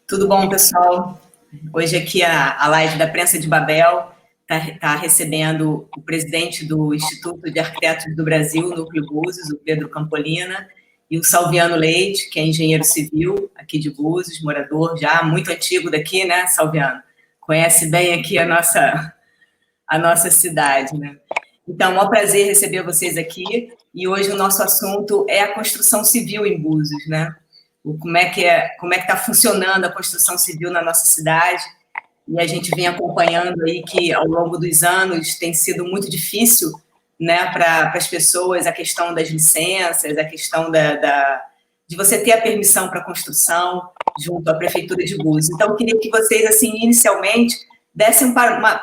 Tudo bom, pessoal? Hoje aqui a live da Prensa de Babel está recebendo o presidente do Instituto de Arquitetos do Brasil, Núcleo Búzios, o Pedro Campolina, e o Salviano Leite, que é engenheiro civil aqui de Búzios, morador já muito antigo daqui, né, Salviano? Conhece bem aqui a nossa cidade, né? Então, é um prazer receber vocês aqui, e hoje o nosso assunto é a construção civil em Búzios, né? Como é que está funcionando a construção civil na nossa cidade, e a gente vem acompanhando aí que ao longo dos anos tem sido muito difícil, né, para as pessoas, a questão das licenças, a questão de você ter a permissão para construção junto à Prefeitura de Búzios. Então, eu queria que vocês, assim, inicialmente, dessem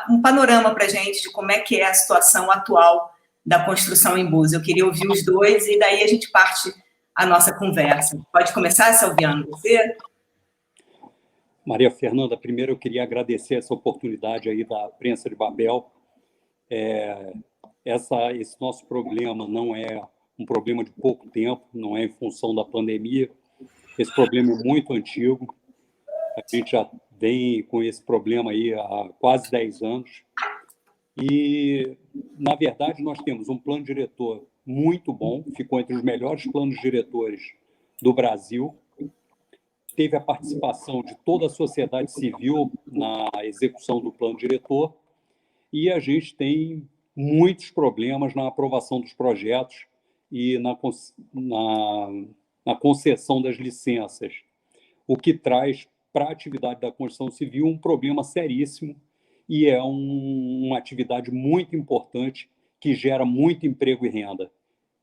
um panorama para a gente de como é que é a situação atual da construção em Búzios. Eu queria ouvir os dois e daí a gente parte a nossa conversa. Pode começar, Salviano, você? Maria Fernanda, primeiro eu queria agradecer essa oportunidade aí da Prensa de Babel. Esse nosso problema não é um problema de pouco tempo, não é em função da pandemia. Esse problema é muito antigo. A gente já vem com esse problema aí há quase 10 anos. E, na verdade, nós temos um plano diretor muito bom, ficou entre os melhores planos diretores do Brasil. Teve a participação de toda a sociedade civil na execução do plano diretor, e a gente tem muitos problemas na aprovação dos projetos e na concessão das licenças, o que traz para a atividade da construção civil um problema seríssimo, e é uma atividade muito importante que gera muito emprego e renda.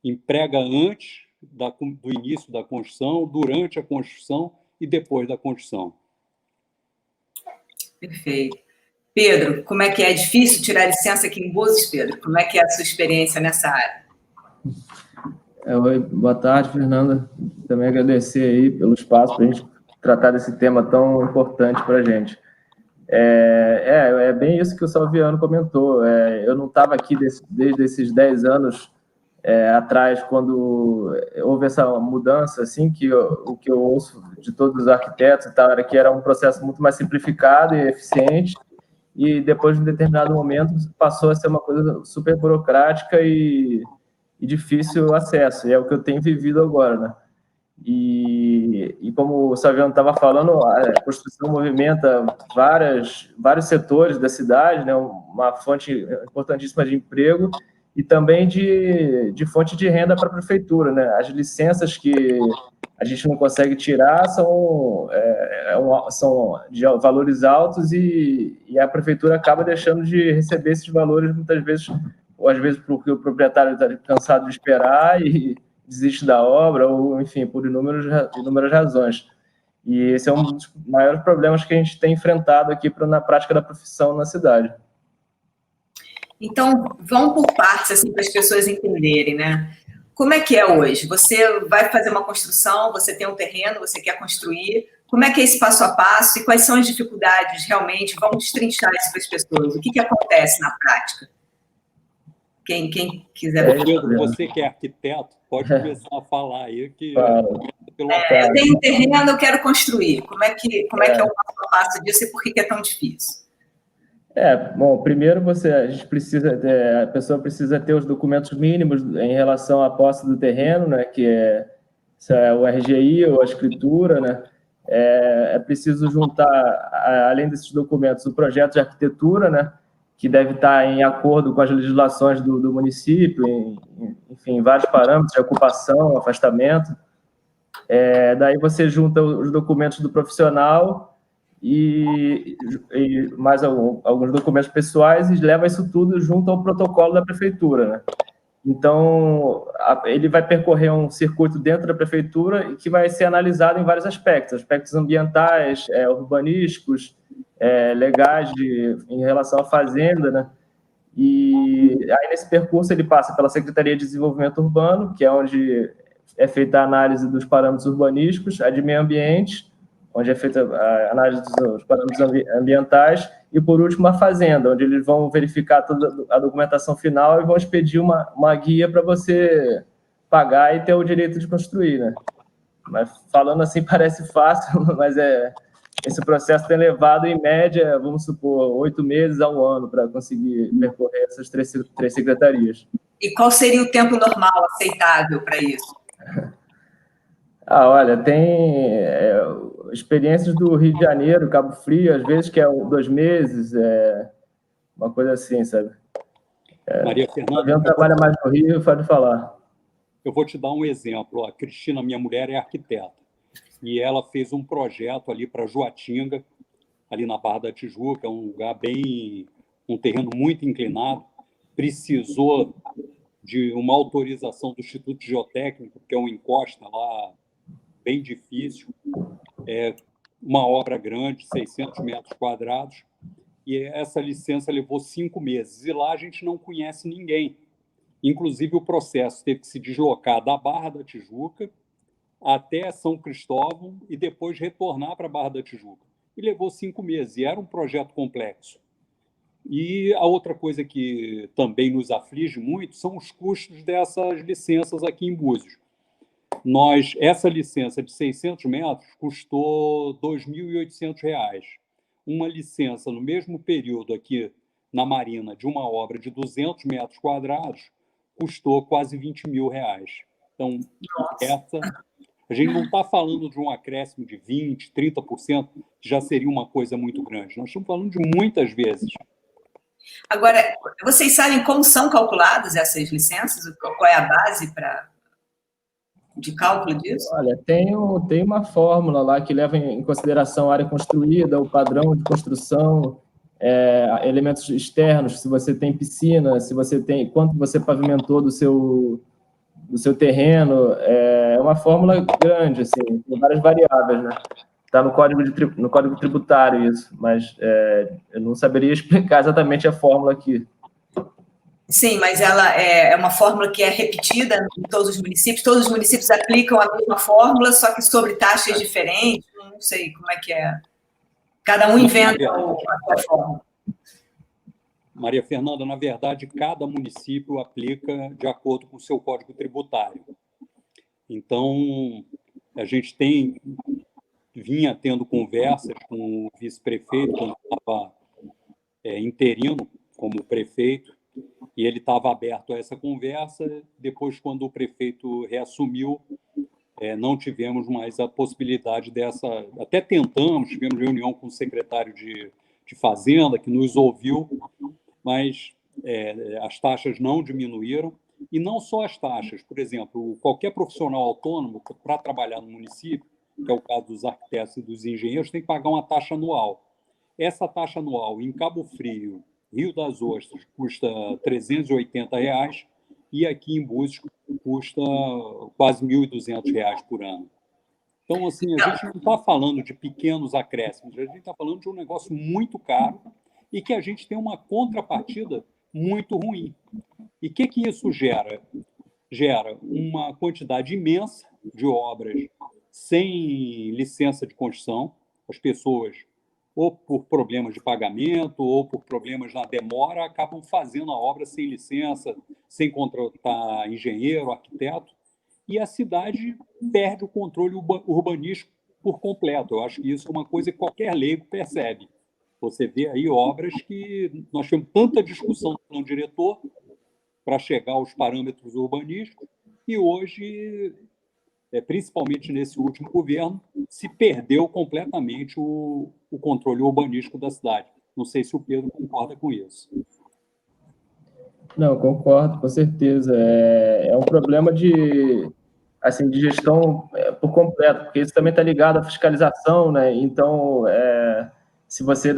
Emprega antes do início da construção, durante a construção e depois da construção. Perfeito. Pedro, como é que é? É difícil tirar licença aqui em Búzios, Pedro? Como é que é a sua experiência nessa área? Oi, boa tarde, Fernanda. Também agradecer aí pelo espaço para a gente tratar desse tema tão importante para a gente. É bem isso que o Salviano comentou. Eu não estava aqui desde esses 10 anos atrás, quando houve essa mudança, assim, o que eu ouço de todos os arquitetos e tal, era que era um processo muito mais simplificado e eficiente, e depois de um determinado momento passou a ser uma coisa super burocrática e difícil acesso, e é o que eu tenho vivido agora, né? E como o Salviano estava falando, a construção movimenta vários setores da cidade, né? Uma fonte importantíssima de emprego e também de fonte de renda para a prefeitura, né? As licenças que a gente não consegue tirar são de valores altos e a prefeitura acaba deixando de receber esses valores muitas vezes, ou às vezes porque o proprietário está cansado de esperar e desiste da obra, ou, enfim, por inúmeras razões. E esse é um dos maiores problemas que a gente tem enfrentado aqui na prática da profissão na cidade. Então, vamos por partes, assim, para as pessoas entenderem, né? Como é que é hoje? Você vai fazer uma construção, você tem um terreno, você quer construir. Como é que é esse passo a passo e quais são as dificuldades realmente? Vamos destrinchar isso para as pessoas. O que acontece na prática? Quem quiser... Pedro, você que é arquiteto, pode começar a falar aí. Eu tenho um terreno, eu quero construir. Como é que é o passo a passo disso e por que é tão difícil? Bom, primeiro a pessoa precisa ter os documentos mínimos em relação à posse do terreno, né, que é o RGI ou a escritura, né? É preciso juntar, além desses documentos, o projeto de arquitetura, né, que deve estar em acordo com as legislações do município, enfim, vários parâmetros de ocupação, afastamento. Daí você junta os documentos do profissional e mais alguns documentos pessoais e leva isso tudo junto ao protocolo da prefeitura, né? Então, ele vai percorrer um circuito dentro da prefeitura e que vai ser analisado em vários aspectos ambientais, urbanísticos, legais em relação à fazenda, né? E aí, nesse percurso, ele passa pela Secretaria de Desenvolvimento Urbano, que é onde é feita a análise dos parâmetros urbanísticos, a de meio ambiente, onde é feita a análise dos parâmetros ambientais, e, por último, a fazenda, onde eles vão verificar toda a documentação final e vão expedir uma guia para você pagar e ter o direito de construir, né? Mas falando assim parece fácil, mas esse processo tem levado, em média, vamos supor, 8 meses a um ano para conseguir percorrer essas três secretarias. E qual seria o tempo normal, aceitável para isso? Olha, tem experiências do Rio de Janeiro, Cabo Frio, às vezes que é 2 meses, uma coisa assim, sabe? Maria Fernanda, alguém trabalha mais no Rio, pode falar. Eu vou te dar um exemplo. A Cristina, minha mulher, é arquiteta. E ela fez um projeto ali para Joatinga, ali na Barra da Tijuca, um lugar um terreno muito inclinado. Precisou de uma autorização do Instituto Geotécnico, que é uma encosta lá bem difícil. É uma obra grande, 600 metros quadrados. E essa licença levou 5 meses. E lá a gente não conhece ninguém. Inclusive, o processo teve que se deslocar da Barra da Tijuca até São Cristóvão e depois retornar para a Barra da Tijuca. E levou 5 meses. E era um projeto complexo. E a outra coisa que também nos aflige muito são os custos dessas licenças aqui em Búzios. Essa licença de 600 metros custou R$ 2.800. Uma licença no mesmo período aqui na Marina de uma obra de 200 metros quadrados custou quase R$ 20.000. Então, a gente não está falando de um acréscimo de 20%, 30%, que já seria uma coisa muito grande. Nós estamos falando de muitas vezes. Agora, vocês sabem como são calculadas essas licenças? Qual é a base de cálculo disso? Olha, tem uma fórmula lá que leva em consideração a área construída, o padrão de construção, elementos externos, se você tem piscina, quanto você pavimentou do seu terreno. É uma fórmula grande, assim, tem várias variáveis, né? Está no Código Tributário isso, mas eu não saberia explicar exatamente a fórmula aqui. Sim, mas ela é uma fórmula que é repetida em todos os municípios aplicam a mesma fórmula, só que sobre taxas diferentes, não sei como é que é. Cada um inventa a sua fórmula. Maria Fernanda, na verdade, cada município aplica de acordo com o seu Código Tributário. Então, a gente vinha tendo conversas com o vice-prefeito, quando estava interino como prefeito, e ele estava aberto a essa conversa. Depois, quando o prefeito reassumiu, não tivemos mais a possibilidade dessa... Até tentamos, tivemos reunião com o secretário de Fazenda, que nos ouviu, mas as taxas não diminuíram. E não só as taxas. Por exemplo, qualquer profissional autônomo, para trabalhar no município, que é o caso dos arquitetos e dos engenheiros, tem que pagar uma taxa anual. Essa taxa anual em Cabo Frio, Rio das Ostras, custa R$ 380, e aqui em Búzios custa quase R$ 1.200 por ano. Então, assim, a gente não está falando de pequenos acréscimos, a gente está falando de um negócio muito caro e que a gente tem uma contrapartida muito ruim. E o que isso gera? Gera uma quantidade imensa de obras sem licença de construção. As pessoas, ou por problemas de pagamento, ou por problemas na demora, acabam fazendo a obra sem licença, sem contratar engenheiro, arquiteto, e a cidade perde o controle urbanístico por completo. Eu acho que isso é uma coisa que qualquer leigo percebe. Você vê aí obras que nós temos tanta discussão no plano diretor para chegar aos parâmetros urbanísticos, e hoje, principalmente nesse último governo, se perdeu completamente o controle urbanístico da cidade. Não sei se o Pedro concorda com isso. Não, concordo, com certeza. É um problema de gestão por completo, porque isso também está ligado à fiscalização, né? Então, se você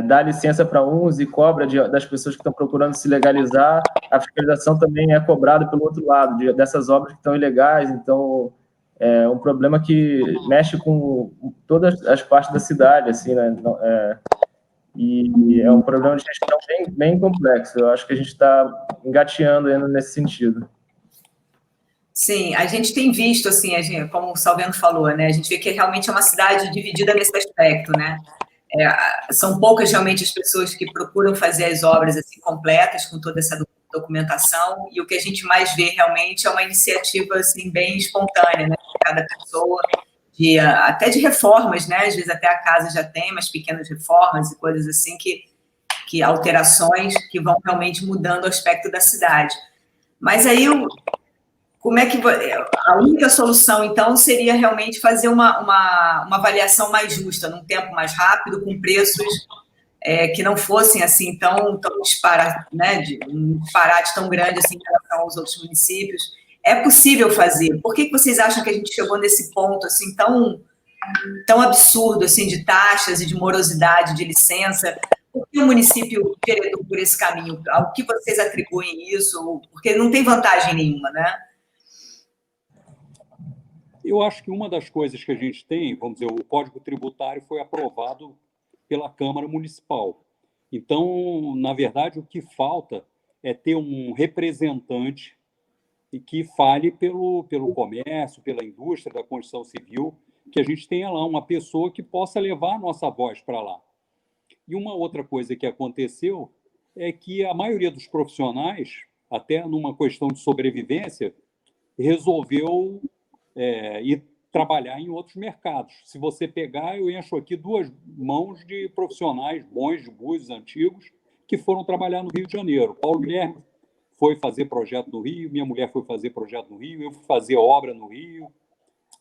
dá licença para uns e cobra das pessoas que estão procurando se legalizar, a fiscalização também é cobrada pelo outro lado, dessas obras que estão ilegais. Então, é um problema que mexe com todas as partes da cidade, assim, né? E é um problema de gestão bem complexo. Eu acho que a gente está engateando ainda nesse sentido. Sim, a gente tem visto, assim, como o Salvendo falou, né? A gente vê que realmente é uma cidade dividida nesse aspecto, né? São poucas realmente as pessoas que procuram fazer as obras assim, completas, com toda essa documentação, e o que a gente mais vê realmente é uma iniciativa assim, bem espontânea, né? Cada pessoa até de reformas, né? Às vezes até a casa já tem umas pequenas reformas e coisas assim, que alterações que vão realmente mudando o aspecto da cidade. Mas aí, como é que a única solução, então, seria realmente fazer uma avaliação mais justa, num tempo mais rápido, com preços que não fossem assim tão disparate, né, um disparate tão grande assim em relação aos outros municípios. É possível fazer? Por que vocês acham que a gente chegou nesse ponto assim tão absurdo assim de taxas e de morosidade de licença? Por que o município enveredou por esse caminho? Ao que vocês atribuem isso? Porque não tem vantagem nenhuma, né? Eu acho que uma das coisas que a gente tem, vamos dizer, o Código Tributário foi aprovado pela Câmara Municipal. Então, na verdade, o que falta é ter um representante que fale pelo comércio, pela indústria da construção civil, que a gente tenha lá uma pessoa que possa levar a nossa voz para lá. E uma outra coisa que aconteceu é que a maioria dos profissionais, até numa questão de sobrevivência, resolveu ir trabalhar em outros mercados. Se você pegar, eu encho aqui 2 mãos de profissionais bons de Búzios antigos que foram trabalhar no Rio de Janeiro. Paulo Guilherme foi fazer projeto no Rio, minha mulher foi fazer projeto no Rio, eu fui fazer obra no Rio,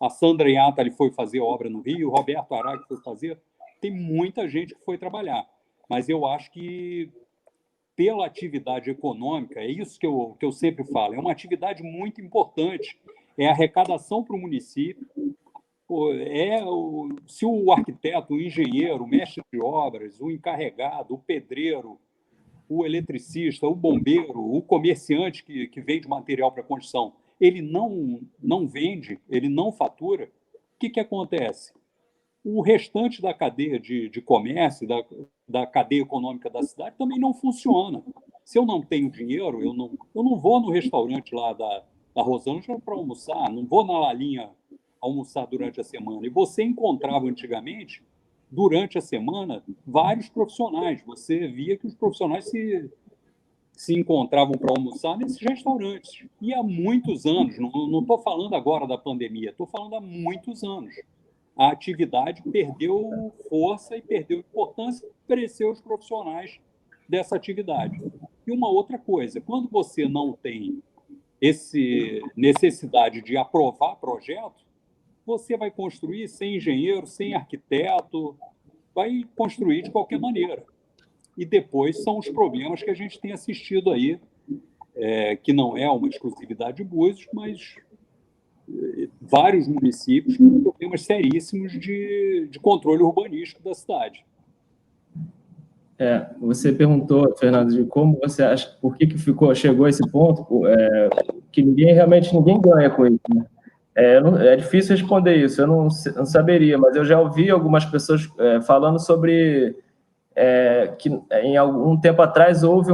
a Sandra Iatali foi fazer obra no Rio, o Roberto Araque foi fazer. Tem muita gente que foi trabalhar, mas eu acho que pela atividade econômica, é isso que eu sempre falo, é uma atividade muito importante, é a arrecadação para o município, se o arquiteto, o engenheiro, o mestre de obras, o encarregado, o pedreiro, o eletricista, o bombeiro, o comerciante que vende material para construção, ele não vende, ele não fatura, o que acontece? O restante da cadeia de comércio, da cadeia econômica da cidade, também não funciona. Se eu não tenho dinheiro, eu não vou no restaurante lá da Rosângela para almoçar, não vou na Lalinha almoçar durante a semana. E você encontrava antigamente, durante a semana, vários profissionais. Você via que os profissionais se encontravam para almoçar nesses restaurantes. E há muitos anos, não estou falando agora da pandemia, estou falando há muitos anos. A atividade perdeu força e perdeu importância, pereceu os profissionais dessa atividade. E uma outra coisa, quando você não tem necessidade de aprovar projeto, você vai construir sem engenheiro, sem arquiteto, vai construir de qualquer maneira. E depois são os problemas que a gente tem assistido aí, que não é uma exclusividade de Búzios, mas vários municípios com problemas seríssimos de controle urbanístico da cidade. Você perguntou, Fernando, de como você acha, por que chegou a esse ponto, que realmente ninguém ganha com isso, né? É difícil responder isso, eu não saberia, mas eu já ouvi algumas pessoas falando sobre que em algum tempo atrás houve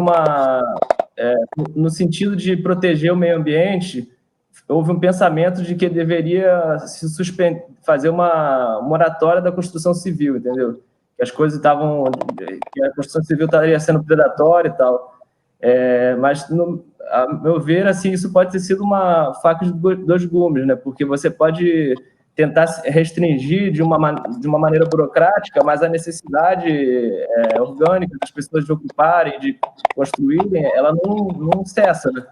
no sentido de proteger o meio ambiente, houve um pensamento de que deveria se fazer uma moratória da construção civil, entendeu? Que as coisas que a construção civil estaria sendo predatória e tal. Mas, a meu ver, assim, isso pode ter sido uma faca de 2 gumes, né? Porque você pode tentar restringir de uma maneira burocrática, mas a necessidade orgânica das pessoas de ocuparem, de construírem, ela não cessa, né?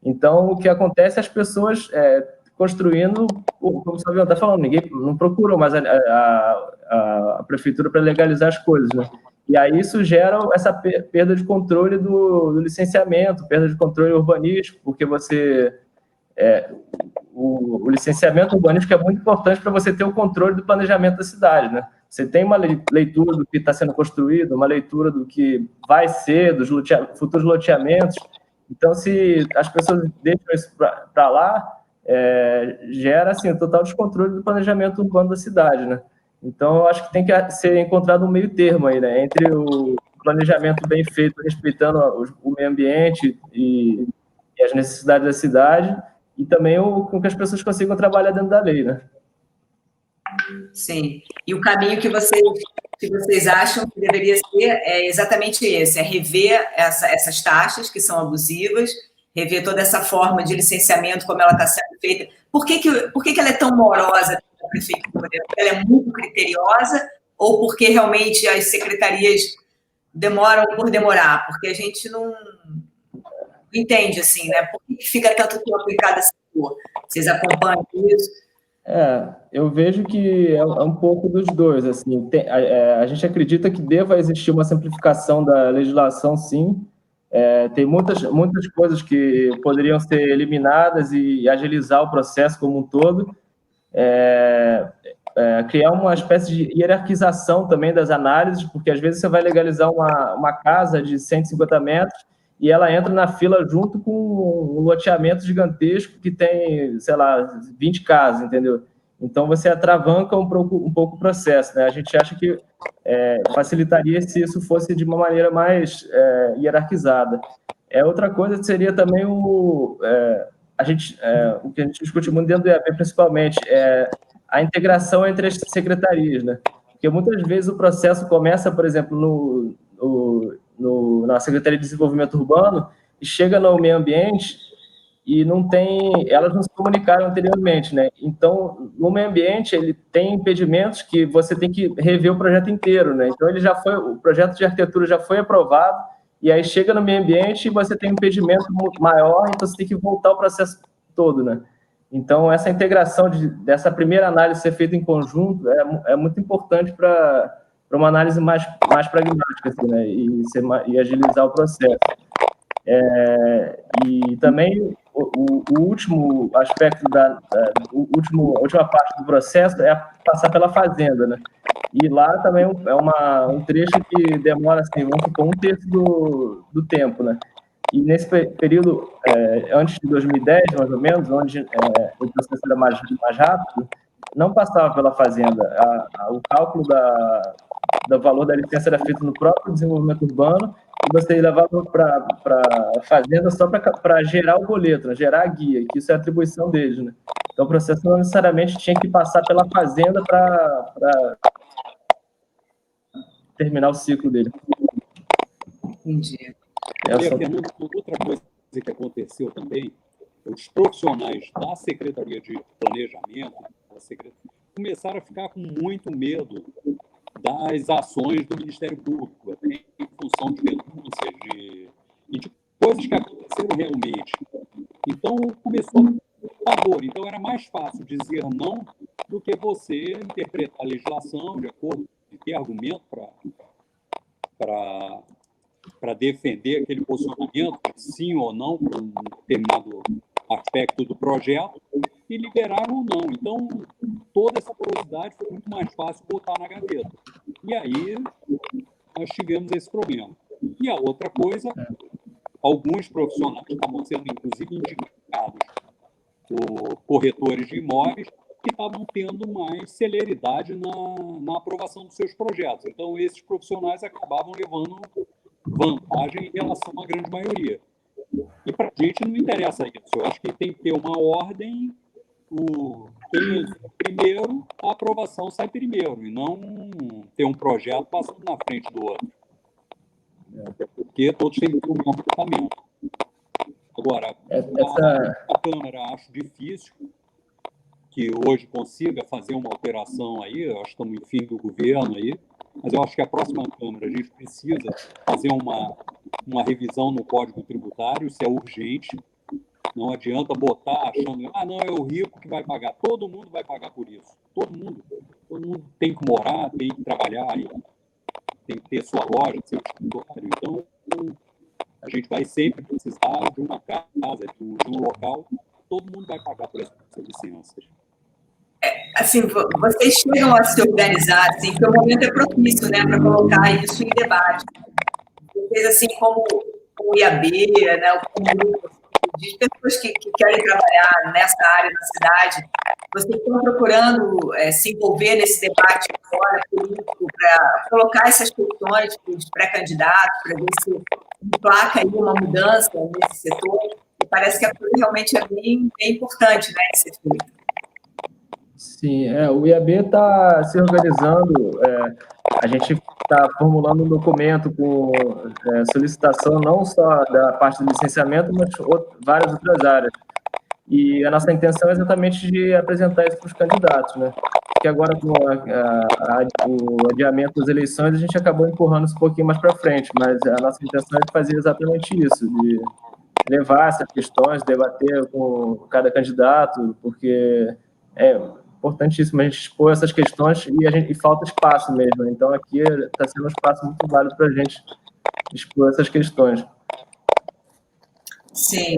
Então, o que acontece é as pessoas construindo, como o Savião está falando, ninguém não procura mais a prefeitura para legalizar as coisas, né? E aí isso gera essa perda de controle do licenciamento, perda de controle urbanístico, porque o licenciamento urbanístico é muito importante para você ter o controle do planejamento da cidade, né? Você tem uma leitura do que está sendo construído, uma leitura do que vai ser, dos futuros loteamentos. Então, se as pessoas deixam isso para lá, gera assim, o total descontrole do planejamento urbano da cidade, né? Então, eu acho que tem que ser encontrado um meio termo aí, né? Entre o planejamento bem feito, respeitando o meio ambiente e as necessidades da cidade, e também com que as pessoas consigam trabalhar dentro da lei, né? Sim. E o caminho que vocês acham que deveria ser é exatamente esse, é rever essas taxas que são abusivas, rever toda essa forma de licenciamento, como ela está sendo feita. Por que ela é tão morosa, prefeitura? Ela é muito criteriosa ou porque realmente as secretarias demoram por demorar? Porque a gente não entende, assim, né? Por que fica tanto tempo em cada setor? Vocês acompanham isso? Eu vejo que é um pouco dos dois, assim, a gente acredita que deva existir uma simplificação da legislação, sim. Tem muitas coisas que poderiam ser eliminadas e agilizar o processo como um todo. Criar uma espécie de hierarquização também das análises, porque às vezes você vai legalizar uma casa de 150 metros e ela entra na fila junto com um loteamento gigantesco que tem, sei lá, 20 casas, entendeu? Então você atravanca um pouco o processo, né? A gente acha que facilitaria se isso fosse de uma maneira mais hierarquizada. Outra coisa seria também o que a gente discute muito dentro do IAB, principalmente, a integração entre as secretarias, né? Porque muitas vezes o processo começa, por exemplo, na Secretaria de Desenvolvimento Urbano e chega no meio ambiente e elas não se comunicaram anteriormente, né? Então, no meio ambiente, ele tem impedimentos que você tem que rever o projeto inteiro, né? Então, o projeto de arquitetura já foi aprovado, e aí chega no meio ambiente e você tem um impedimento maior, então você tem que voltar o processo todo, né? Então, essa integração dessa primeira análise ser feita em conjunto é muito importante para uma análise mais pragmática, assim, né? E agilizar o processo. E também o último aspecto a última parte do processo é passar pela fazenda, né? E lá também é um trecho que demora, assim, vamos supor, 1/3 do tempo, né? E nesse período, antes de 2010, mais ou menos, onde o processo era mais rápido, não passava pela fazenda. O cálculo do valor da licença era feito no próprio desenvolvimento urbano e você levava para a fazenda só para gerar o boleto, né? Gerar a guia, que isso é atribuição deles, né? Então, o processo não necessariamente tinha que passar pela fazenda para terminar o ciclo dele. Entendi. Fernando, outra coisa que aconteceu também, os profissionais da Secretaria de Planejamento começaram a ficar com muito medo das ações do Ministério Público, em função de denúncias e de coisas que aconteceram realmente. Então, começou a pavor. Então, era mais fácil dizer não do que você interpretar a legislação de acordo com ter argumento para defender aquele posicionamento, sim ou não, para um determinado aspecto do projeto, e liberar ou não. Então, toda essa porosidade foi muito mais fácil botar na gaveta. E aí, nós tivemos esse problema. E a outra coisa, alguns profissionais estavam sendo, inclusive, indicados por corretores de imóveis que estavam tendo mais celeridade na aprovação dos seus projetos. Então, esses profissionais acabavam levando vantagem em relação à grande maioria. E para a gente não interessa isso. Eu acho que tem que ter uma ordem, quem primeiro, a aprovação sai primeiro, e não ter um projeto passando na frente do outro. Até porque todos têm que ter o mesmo tratamento. Agora, a Câmara acho difícil que hoje consiga fazer uma alteração aí, eu acho que estamos em fim do governo aí, mas eu acho que a próxima Câmara a gente precisa fazer uma revisão no Código Tributário, isso é urgente. Não adianta botar achando, não, é o rico que vai pagar. Todo mundo vai pagar por isso. Todo mundo tem que morar, tem que trabalhar, tem que ter sua loja, seu escritório. Então, a gente vai sempre precisar de uma casa, de um local. Todo mundo vai pagar por essas licenças. Assim, vocês chegam a se organizar, assim, porque o momento é propício, né, para colocar isso em debate. Vocês, assim, como o IAB, né, como grupo de pessoas que querem trabalhar nessa área da cidade, vocês estão procurando se envolver nesse debate agora, político, para colocar essas questões para os pré-candidatos, para ver se emplaca aí uma mudança nesse setor. E parece que a coisa realmente é bem importante, né, esse feito. Sim, o IAB está se organizando, a gente está formulando um documento com solicitação não só da parte do licenciamento, mas várias outras áreas. E a nossa intenção é exatamente de apresentar isso para os candidatos, né? Porque agora, com o adiamento das eleições, a gente acabou empurrando isso um pouquinho mais para frente, mas a nossa intenção é de fazer exatamente isso, de levar essas questões, debater com cada candidato, porque é importantíssimo a gente expor essas questões e falta espaço mesmo. Então, aqui está sendo um espaço muito válido para a gente expor essas questões. Sim.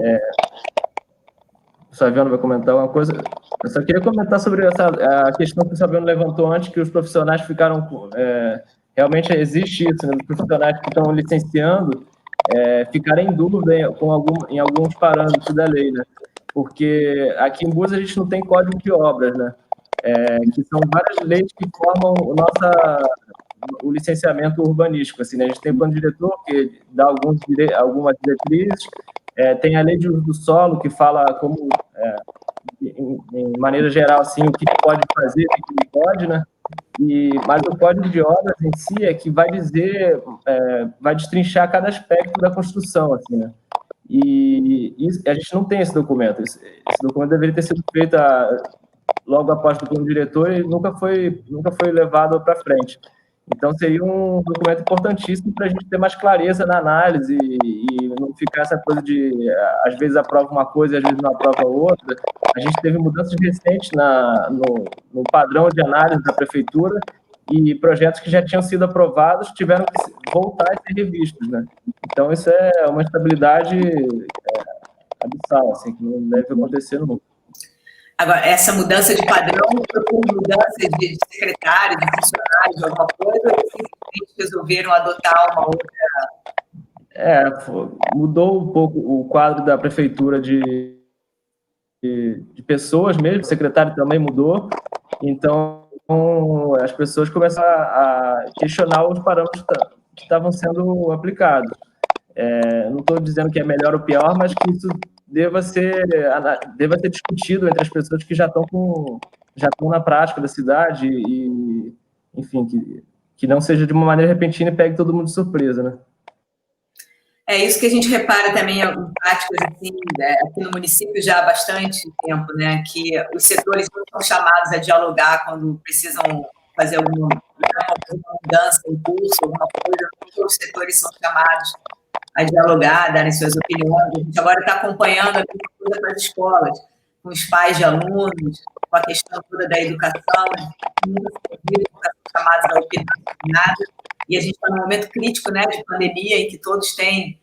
O Saviano vai comentar uma coisa. Eu só queria comentar sobre a questão que o Saviano levantou antes, que os profissionais ficaram... realmente existe isso, né? Os profissionais que estão licenciando ficarem em dúvida em alguns parâmetros da lei, né? Porque aqui em Búzios a gente não tem código de obras, né? Que são várias leis que formam o licenciamento urbanístico. Assim, né? A gente tem o plano diretor, que dá algumas diretrizes, tem a lei de uso do solo, que fala como, em maneira geral, assim, o que pode fazer, o que não pode, né? Mas o código de obras em si é que vai dizer, vai destrinchar cada aspecto da construção, assim, né? E a gente não tem esse documento. Esse documento deveria ter sido feito logo após o plano diretor e nunca foi levado para frente. Então, seria um documento importantíssimo para a gente ter mais clareza na análise e não ficar essa coisa de, às vezes, aprova uma coisa e às vezes não aprova outra. A gente teve mudanças recentes no padrão de análise da prefeitura e projetos que já tinham sido aprovados tiveram que voltar a ser revistos, né? Então, isso é uma instabilidade abissal, assim, que não deve acontecer nunca. Agora, essa mudança de padrão foi por mudança de secretário, de funcionário, de alguma coisa, ou eles simplesmente resolveram adotar uma outra... Mudou um pouco o quadro da prefeitura de pessoas mesmo, o secretário também mudou, então as pessoas começaram a questionar os parâmetros que estavam sendo aplicados. Não estou dizendo que é melhor ou pior, mas que isso deva ser discutido entre as pessoas que já estão na prática da cidade e, enfim, que não seja de uma maneira repentina e pegue todo mundo de surpresa, né? É isso que a gente repara também em práticas assim, aqui no município já há bastante tempo, né, que os setores não são chamados a dialogar quando precisam fazer alguma mudança em curso, alguma coisa, todos os setores são chamados a dialogar, a darem suas opiniões. A gente agora está acompanhando a mesma coisa para as escolas, com os pais de alunos, com a questão toda da educação, chamados a opinar nada. E a gente está num momento crítico, né, de pandemia, em que todos têm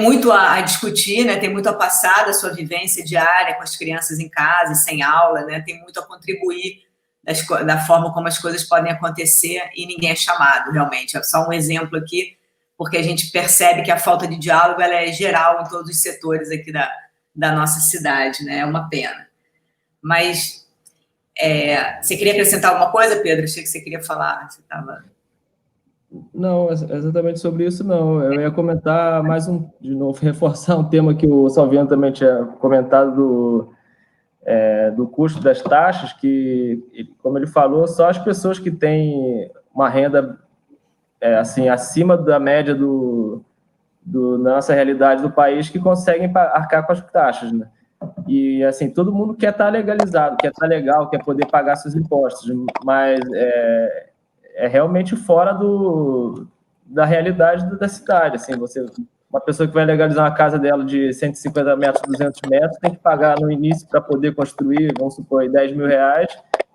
muito a discutir, né, tem muito a passar da sua vivência diária com as crianças em casa, sem aula, né, tem muito a contribuir da forma como as coisas podem acontecer e ninguém é chamado, realmente. É só um exemplo aqui, porque a gente percebe que a falta de diálogo ela é geral em todos os setores aqui da nossa cidade, né, é uma pena. Mas você queria acrescentar alguma coisa, Pedro? Achei que você queria falar, você estava... Não, exatamente sobre isso, não. Eu ia comentar de novo, reforçar um tema que o Salviano também tinha comentado do custo das taxas, que, como ele falou, só as pessoas que têm uma renda assim, acima da média da nossa realidade do país que conseguem arcar com as taxas, né? E, assim, todo mundo quer estar legalizado, quer estar legal, quer poder pagar seus impostos, mas é realmente fora da realidade da cidade. Assim, uma pessoa que vai legalizar uma casa dela de 150 metros, 200 metros, tem que pagar no início para poder construir, vamos supor, R$10 mil,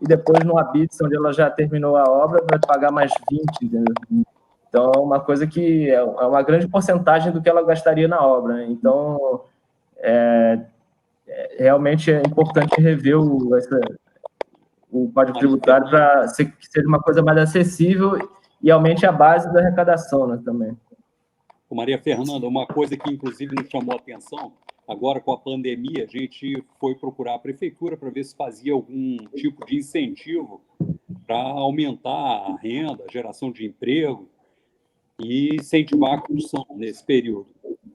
e depois no Habits, onde ela já terminou a obra, vai pagar mais 20, entendeu? Então, é uma coisa que é uma grande porcentagem do que ela gastaria na obra, né? Então, realmente é importante rever o Código Tributário para que seja uma coisa mais acessível e aumente a base da arrecadação, né, também. Maria Fernanda, uma coisa que inclusive nos chamou a atenção, agora com a pandemia, a gente foi procurar a prefeitura para ver se fazia algum tipo de incentivo para aumentar a renda, a geração de emprego e incentivar a construção nesse período.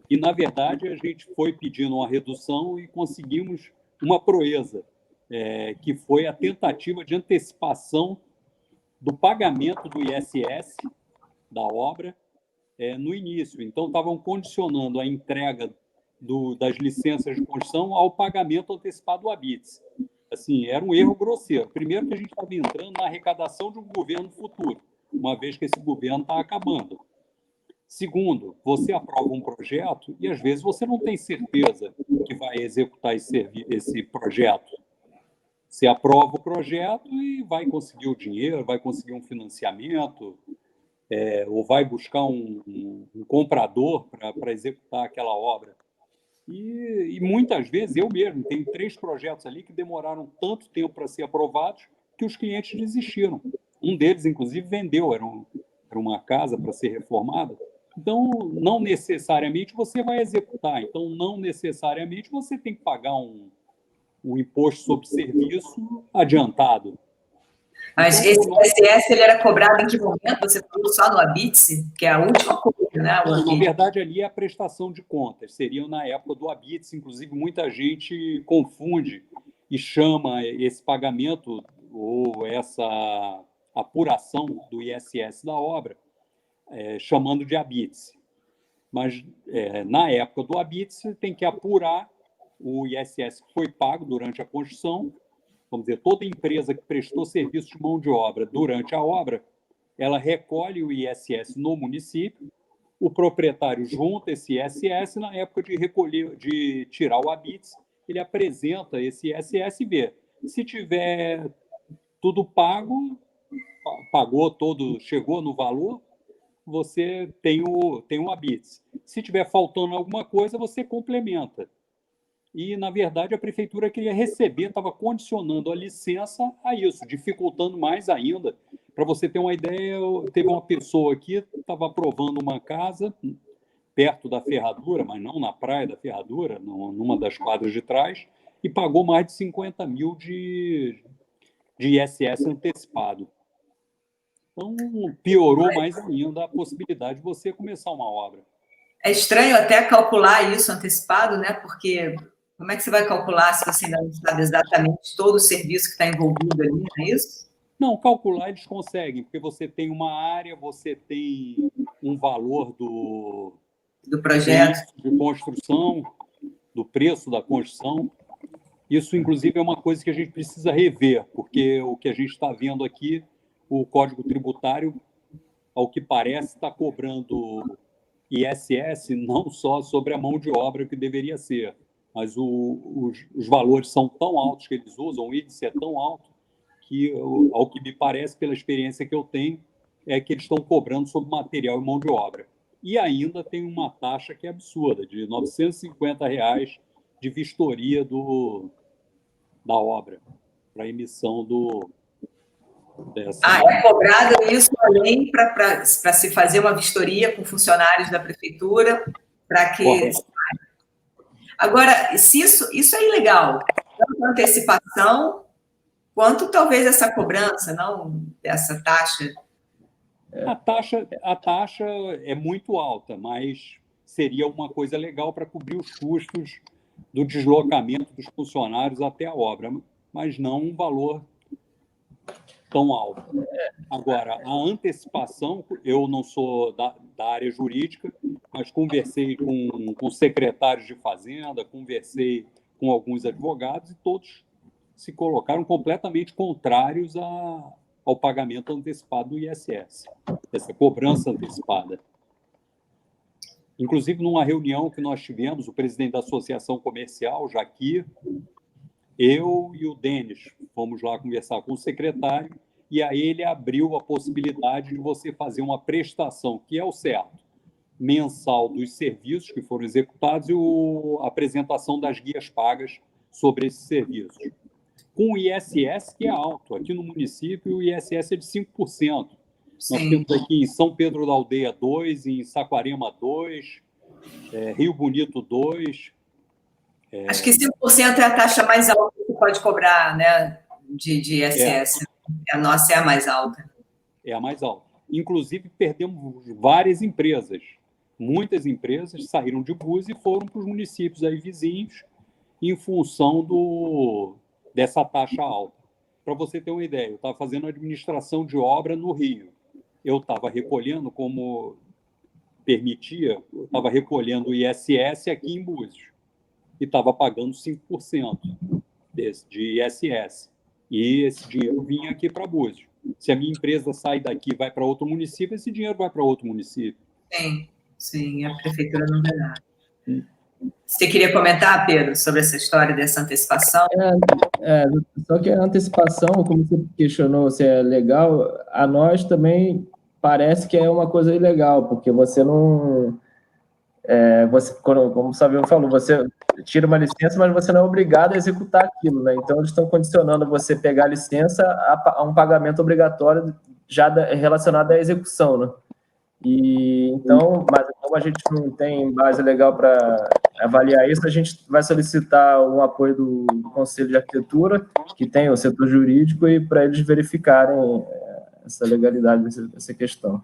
E, na verdade, a gente foi pedindo uma redução e conseguimos uma proeza, que foi a tentativa de antecipação do pagamento do ISS da obra no início. Então, estavam condicionando a entrega das licenças de construção ao pagamento antecipado do ABITS. Assim, era um erro grosseiro. Primeiro que a gente estava entrando na arrecadação de um governo futuro, uma vez que esse governo está acabando. Segundo, você aprova um projeto e, às vezes, você não tem certeza que vai executar esse projeto. Você aprova o projeto e vai conseguir o dinheiro, vai conseguir um financiamento, ou vai buscar um comprador para executar aquela obra. E muitas vezes, eu mesmo, tenho 3 projetos ali que demoraram tanto tempo para ser aprovados que os clientes desistiram. Um deles, inclusive, vendeu, era uma casa para ser reformada. Então, não necessariamente você vai executar. Então, não necessariamente você tem que pagar um imposto sobre serviço adiantado. Mas então, esse ISS ele era cobrado em que momento? Você falou só no ABITS, que é a última coisa, né? Na verdade, ali é a prestação de contas. Seriam na época do ABITS. Inclusive, muita gente confunde e chama esse pagamento ou essa apuração do ISS da obra chamando de ABITS. Mas, na época do ABITS, você tem que apurar o ISS que foi pago durante a construção. Vamos dizer, toda empresa que prestou serviço de mão de obra durante a obra, ela recolhe o ISS no município, o proprietário junta esse ISS, na época de tirar o ABITS, ele apresenta esse ISS e vê. Se tiver tudo pago, pagou todo, chegou no valor, você tem o ABITS. Se tiver faltando alguma coisa, você complementa. E, na verdade, a prefeitura queria receber, estava condicionando a licença a isso, dificultando mais ainda. Para você ter uma ideia, teve uma pessoa aqui que estava aprovando uma casa perto da Ferradura, mas não na praia da Ferradura, numa das quadras de trás, e pagou mais de 50 mil de ISS antecipado. Então, piorou mais ainda a possibilidade de você começar uma obra. É estranho até calcular isso antecipado, né? Porque como é que você vai calcular se você ainda não sabe exatamente todo o serviço que está envolvido ali, não é isso? Não, calcular eles conseguem, porque você tem uma área, você tem um valor do projeto de construção, do preço da construção. Isso, inclusive, é uma coisa que a gente precisa rever, porque o que a gente está vendo aqui, o Código Tributário, ao que parece, está cobrando ISS não só sobre a mão de obra que deveria ser, mas os valores são tão altos que eles usam, o índice é tão alto, que, ao que me parece, pela experiência que eu tenho, é que eles estão cobrando sobre material e mão de obra. E ainda tem uma taxa que é absurda, de R$ 950 de vistoria da obra, para emissão dessa... é cobrado isso além para se fazer uma vistoria com funcionários da prefeitura, para que... Correto. Agora, se isso é ilegal, tanto a antecipação, quanto talvez essa cobrança, não dessa taxa. A taxa é muito alta, mas seria uma coisa legal para cobrir os custos do deslocamento dos funcionários até a obra, mas não um valor tão alto. Agora, a antecipação, eu não sou da área jurídica, mas conversei com secretários de Fazenda, conversei com alguns advogados e todos se colocaram completamente contrários ao pagamento antecipado do ISS, essa cobrança antecipada. Inclusive, numa reunião que nós tivemos, o presidente da Associação Comercial, Jaqui, eu e o Denis fomos lá conversar com o secretário, e aí ele abriu a possibilidade de você fazer uma prestação, que é o certo, mensal dos serviços que foram executados e a apresentação das guias pagas sobre esses serviços. Com o ISS, que é alto. Aqui no município, o ISS é de 5%. Sim. Nós temos aqui em São Pedro da Aldeia 2%, em Saquarema 2%, Rio Bonito 2%. Acho que 5% é a taxa mais alta que pode cobrar, né, de ISS. A nossa é a mais alta. É a mais alta. Inclusive, perdemos várias empresas. Muitas empresas saíram de Búzios e foram para os municípios aí vizinhos em função dessa taxa alta. Para você ter uma ideia, eu estava fazendo administração de obra no Rio. Eu estava recolhendo como permitia, eu estava recolhendo o ISS aqui em Búzios e estava pagando 5% de ISS. E esse dinheiro vinha aqui para Búzios. Se a minha empresa sai daqui e vai para outro município, esse dinheiro vai para outro município. Sim, a prefeitura não dá nada. Você queria comentar, Pedro, sobre essa história dessa antecipação? Só que a antecipação, como você questionou se é legal, a nós também parece que é uma coisa ilegal, porque você não... como o Savio falou, você tira uma licença, mas você não é obrigado a executar aquilo, né? Então, eles estão condicionando você pegar a licença a um pagamento obrigatório já relacionado à execução, né? E então, mas como a gente não tem base legal para avaliar isso, a gente vai solicitar um apoio do Conselho de Arquitetura, que tem o setor jurídico, e para eles verificarem essa legalidade dessa questão.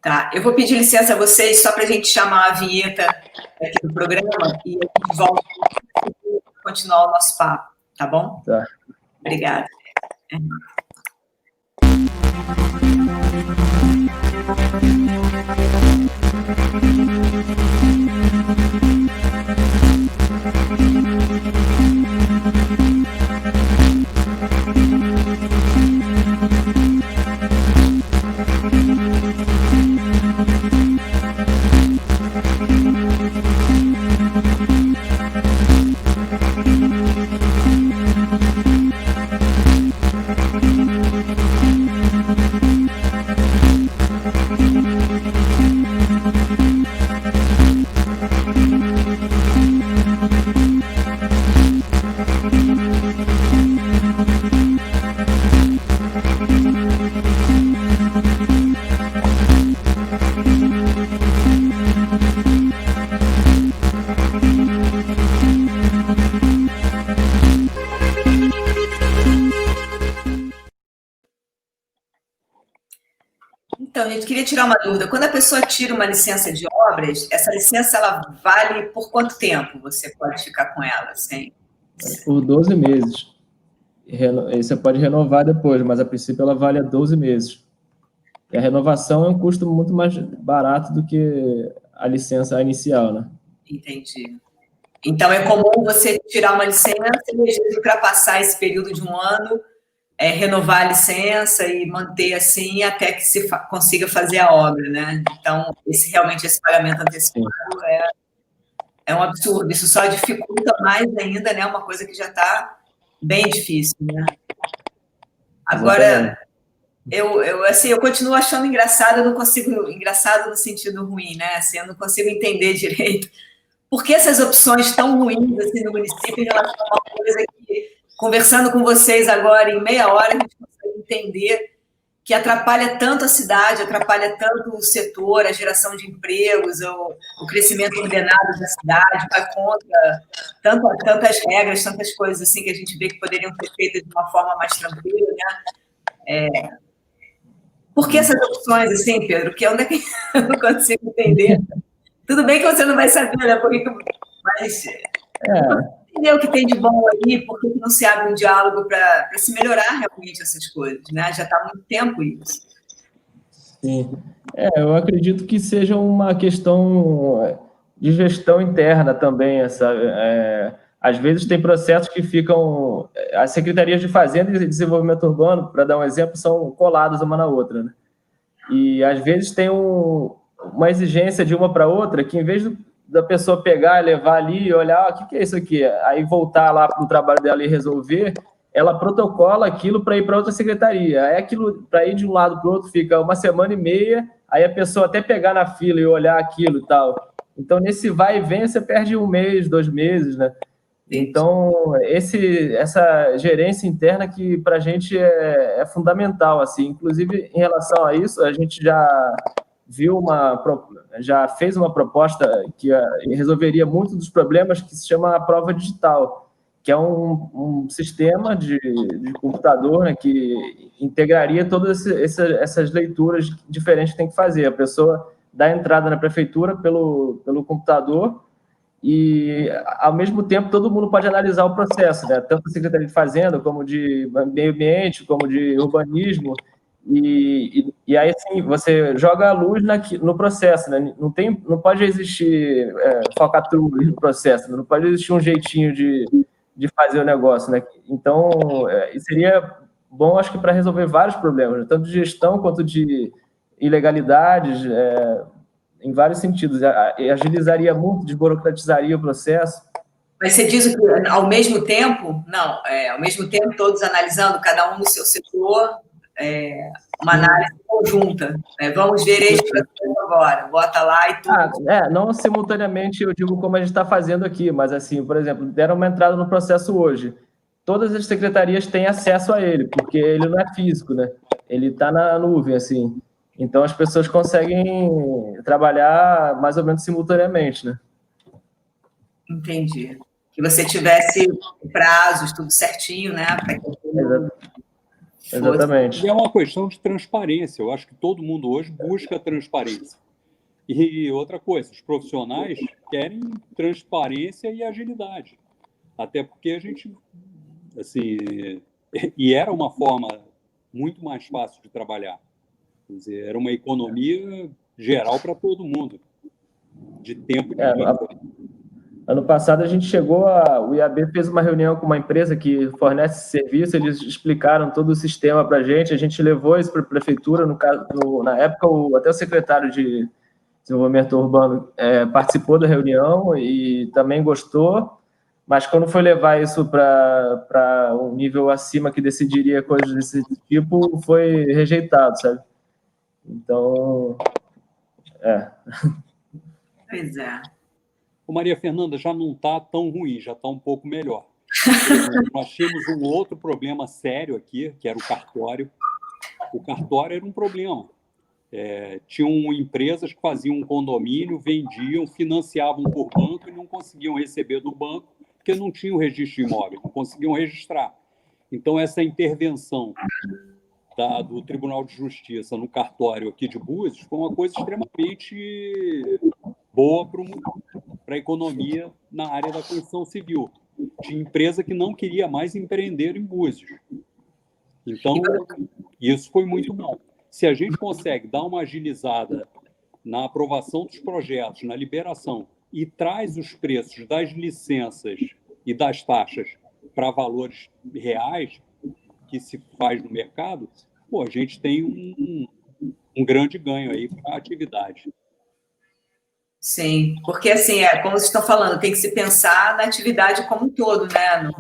Tá, eu vou pedir licença a vocês só para a gente chamar a vinheta aqui do programa e a gente volta para continuar o nosso papo, tá bom? Tá. Obrigada. Então, gente, queria tirar uma dúvida. Quando a pessoa tira uma licença de obras, essa licença ela vale por quanto tempo você pode ficar com ela? Assim? Por 12 meses. Você pode renovar depois, mas a princípio ela vale a 12 meses. E a renovação é um custo muito mais barato do que a licença inicial, né? Entendi. Então, é comum você tirar uma licença e ultrapassar esse período de um ano, renovar a licença e manter assim até que se consiga fazer a obra, né? Então, realmente esse pagamento antecipado é um absurdo. Isso só dificulta mais ainda, né? Uma coisa que já está bem difícil, né? Agora, eu continuo achando engraçado, eu não consigo... Engraçado no sentido ruim, né? Assim, eu não consigo entender direito por que essas opções tão ruins assim, no município em relação a uma coisa que, conversando com vocês agora, em meia hora, a gente consegue entender que atrapalha tanto a cidade, atrapalha tanto o setor, a geração de empregos, o crescimento ordenado da cidade, vai contra tantas regras, tantas coisas assim que a gente vê que poderiam ser feitas de uma forma mais tranquila, né? Por que essas opções assim, Pedro? Que é onde eu não consigo entender. Tudo bem que você não vai saber, né? Mas entender o que tem de bom aí, por que não se abre um diálogo para se melhorar realmente essas coisas, né? Já está há muito tempo isso. Sim. Eu acredito que seja uma questão de gestão interna também. Às vezes tem processos que ficam... As secretarias de Fazenda e Desenvolvimento Urbano, para dar um exemplo, são coladas uma na outra, né? E às vezes tem uma exigência de uma para outra que, em vez da pessoa pegar, levar ali e olhar, o que é isso aqui? Aí voltar lá para o trabalho dela e resolver, ela protocola aquilo para ir para outra secretaria. Aí aquilo, para ir de um lado para o outro, fica 1,5 semanas, aí a pessoa até pegar na fila e olhar aquilo e tal. Então, nesse vai e vem, você perde 1 mês, 2 meses, né? Então, essa gerência interna que para a gente é fundamental, assim. Inclusive, em relação a isso, a gente já fez uma proposta que resolveria muitos dos problemas, que se chama a prova digital, que é um sistema de computador, né, que integraria todas essas leituras diferentes que tem que fazer. A pessoa dá entrada na prefeitura pelo computador e, ao mesmo tempo, todo mundo pode analisar o processo, né? Tanto a Secretaria de Fazenda, como de Meio Ambiente, como de Urbanismo, e E aí, assim, você joga a luz no processo, né? Não pode existir falcatrua no processo, não pode existir um jeitinho de fazer o negócio, né? Então, seria bom, acho que, para resolver vários problemas, né? Tanto de gestão quanto de ilegalidades, em vários sentidos. Agilizaria muito, desburocratizaria o processo. Mas você diz que, ao mesmo tempo, não, ao mesmo tempo, todos analisando, cada um no seu setor, uma análise conjunta. Né? Vamos ver esse processo agora, bota lá e tudo. Não simultaneamente, eu digo como a gente está fazendo aqui, mas, assim, por exemplo, deram uma entrada no processo hoje. Todas as secretarias têm acesso a ele, porque ele não é físico, né? Ele está na nuvem, assim. Então, as pessoas conseguem trabalhar mais ou menos simultaneamente, né? Entendi. Que você tivesse prazos, tudo certinho, né? Exatamente. E é uma questão de transparência. Eu acho que todo mundo hoje busca transparência. E outra coisa, os profissionais querem transparência e agilidade. Até porque a gente, assim, e era uma forma muito mais fácil de trabalhar. Quer dizer, era uma economia geral para todo mundo, de tempo de Ano passado, a gente o IAB fez uma reunião com uma empresa que fornece serviço, eles explicaram todo o sistema para a gente levou isso para a prefeitura, na época, até o secretário de Desenvolvimento Urbano participou da reunião e também gostou, mas quando foi levar isso para um nível acima que decidiria coisas desse tipo, foi rejeitado, sabe? Então, Pois é. O Maria Fernanda, já não está tão ruim, já está um pouco melhor. Nós tínhamos um outro problema sério aqui, que era o cartório. O cartório era um problema. Tinham empresas que faziam um condomínio, vendiam, financiavam por banco e não conseguiam receber do banco, porque não tinham registro de imóvel, não conseguiam registrar. Então, essa intervenção do Tribunal de Justiça no cartório aqui de Búzios foi uma coisa extremamente boa para a economia na área da construção civil. Tinha empresa que não queria mais empreender em Búzios. Então, isso foi muito bom. Se a gente consegue dar uma agilizada na aprovação dos projetos, na liberação, e traz os preços das licenças e das taxas para valores reais que se faz no mercado, a gente tem um grande ganho aí para a atividade. Sim, porque assim, como vocês estão falando, tem que se pensar na atividade como um todo, né?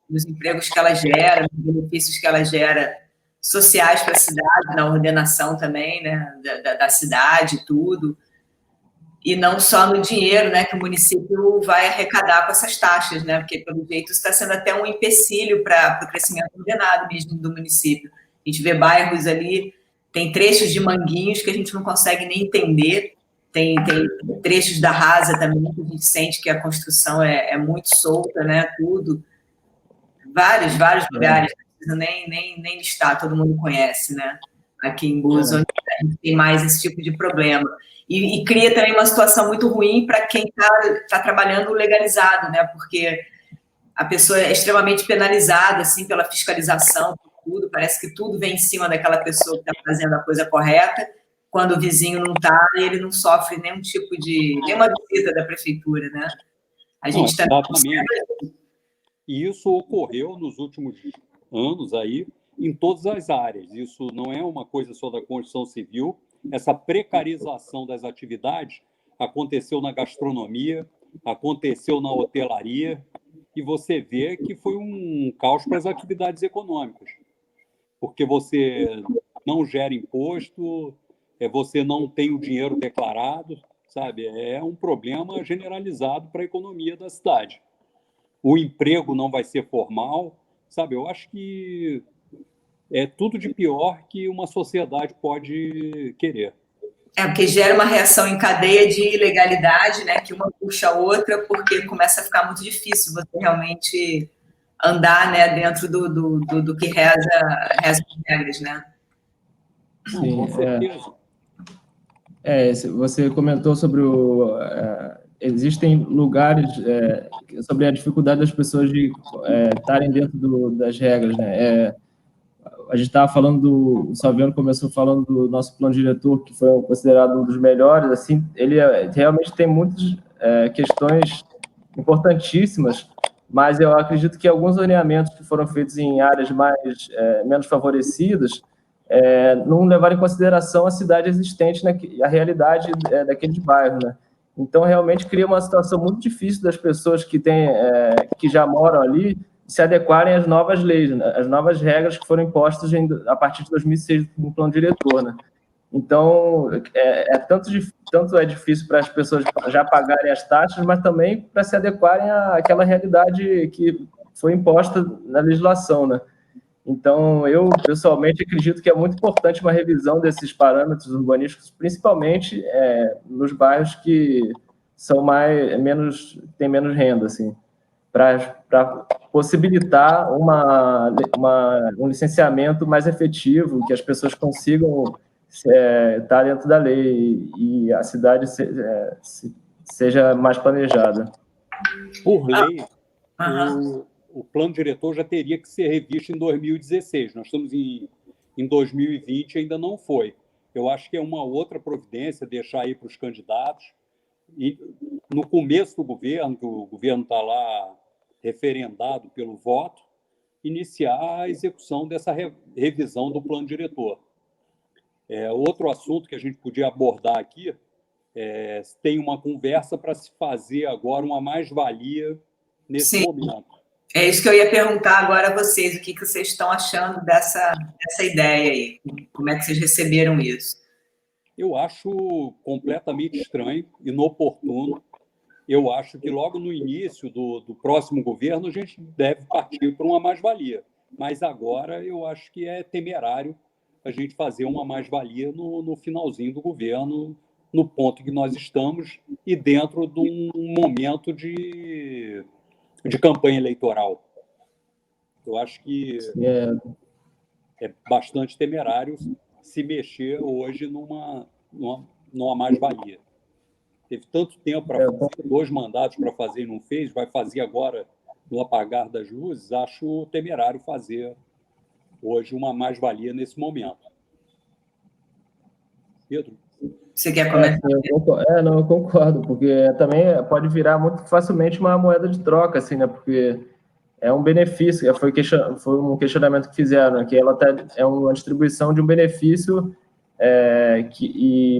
Nos empregos que ela gera, nos benefícios que ela gera sociais para a cidade, na ordenação também, né? Da cidade, tudo. E não só no dinheiro, né? Que o município vai arrecadar com essas taxas, né? Porque, pelo jeito, isso está sendo até um empecilho para o crescimento ordenado mesmo do município. A gente vê bairros ali, tem trechos de Manguinhos que a gente não consegue nem entender. Tem trechos da Rasa também, que a gente sente que a construção é muito solta, né? Tudo. Vários lugares, não precisa nem listar, todo mundo conhece, né? Aqui em Búzios, onde a gente tem mais esse tipo de problema. E cria também uma situação muito ruim para quem está trabalhando legalizado, né? Porque a pessoa é extremamente penalizada, assim, pela fiscalização, por tudo. Parece que tudo vem em cima daquela pessoa que está fazendo a coisa correta. Quando o vizinho não está, ele não sofre nenhuma visita da prefeitura, né? A gente exatamente. E isso ocorreu nos últimos anos aí, em todas as áreas. Isso não é uma coisa só da construção civil. Essa precarização das atividades aconteceu na gastronomia, aconteceu na hotelaria, e você vê que foi um caos para as atividades econômicas. Porque você não gera imposto, você não tem o dinheiro declarado, sabe? É um problema generalizado para a economia da cidade. O emprego não vai ser formal, sabe? Eu acho que é tudo de pior que uma sociedade pode querer. Porque gera uma reação em cadeia de ilegalidade, né? Que uma puxa a outra, porque começa a ficar muito difícil você realmente andar, né, dentro do que reza as regras, né? Sim, com certeza. Você comentou sobre existem lugares sobre a dificuldade das pessoas de estarem dentro das regras, né? a gente estava falando o Salviano começou falando do nosso plano diretor, que foi considerado um dos melhores, assim, ele realmente tem muitas questões importantíssimas, mas eu acredito que alguns alinhamentos que foram feitos em áreas menos favorecidas não levaram em consideração a cidade existente, né, a realidade daqueles bairros, né? Então, realmente cria uma situação muito difícil das pessoas que já moram ali se adequarem às novas leis, né, às novas regras que foram impostas a partir de 2006 no plano diretor, né? Então, tanto é difícil para as pessoas já pagarem as taxas, mas também para se adequarem àquela realidade que foi imposta na legislação, né? Então, eu, pessoalmente, acredito que é muito importante uma revisão desses parâmetros urbanísticos, principalmente nos bairros que têm menos renda, assim, para possibilitar um licenciamento mais efetivo, que as pessoas consigam estar dentro da lei e a cidade seja mais planejada. Por lei, o plano diretor já teria que ser revisto em 2016. Nós estamos em 2020 e ainda não foi. Eu acho que é uma outra providência deixar aí para os candidatos. E no começo do governo, que o governo está lá referendado pelo voto, iniciar a execução dessa revisão do plano diretor. Outro assunto que a gente podia abordar aqui tem uma conversa para se fazer agora uma mais-valia nesse momento. É isso que eu ia perguntar agora a vocês, o que vocês estão achando dessa ideia aí? Como é que vocês receberam isso? Eu acho completamente estranho, inoportuno. Eu acho que logo no início do próximo governo a gente deve partir para uma mais-valia. Mas agora eu acho que é temerário a gente fazer uma mais-valia no finalzinho do governo, no ponto que nós estamos e dentro de um momento de campanha eleitoral. Eu acho que é bastante temerário se mexer hoje numa mais-valia. Teve tanto tempo para fazer, 2 mandatos para fazer e não fez, vai fazer agora no apagar das luzes. Acho temerário fazer hoje uma mais-valia nesse momento. Pedro? Você quer comentar? Eu concordo, porque também pode virar muito facilmente uma moeda de troca, assim, né? Porque é um benefício, foi um questionamento que fizeram, né? Que ela é uma distribuição de um benefício,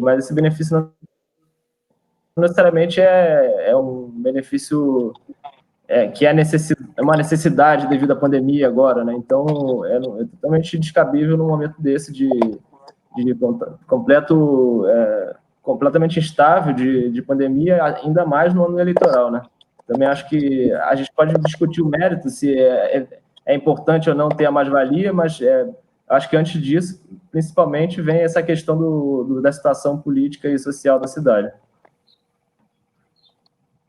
mas esse benefício não necessariamente é um benefício que é uma necessidade devido à pandemia agora, né? Então, é totalmente descabível num momento desse de completamente instável de pandemia, ainda mais no ano eleitoral, né? Também acho que a gente pode discutir o mérito, se é importante ou não ter a mais-valia, mas acho que antes disso, principalmente, vem essa questão da situação política e social da cidade.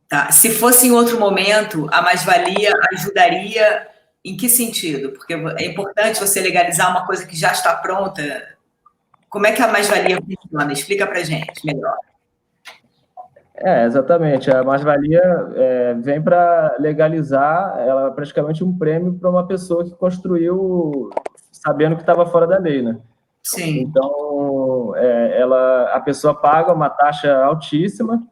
Tá. Se fosse em outro momento, a mais-valia ajudaria em que sentido? Porque é importante você legalizar uma coisa que já está pronta. Como é que a mais-valia funciona? Explica para a gente melhor. Exatamente. A mais-valia vem para legalizar, ela é praticamente um prêmio para uma pessoa que construiu sabendo que estava fora da lei, né? Sim. Então, a pessoa paga uma taxa altíssima.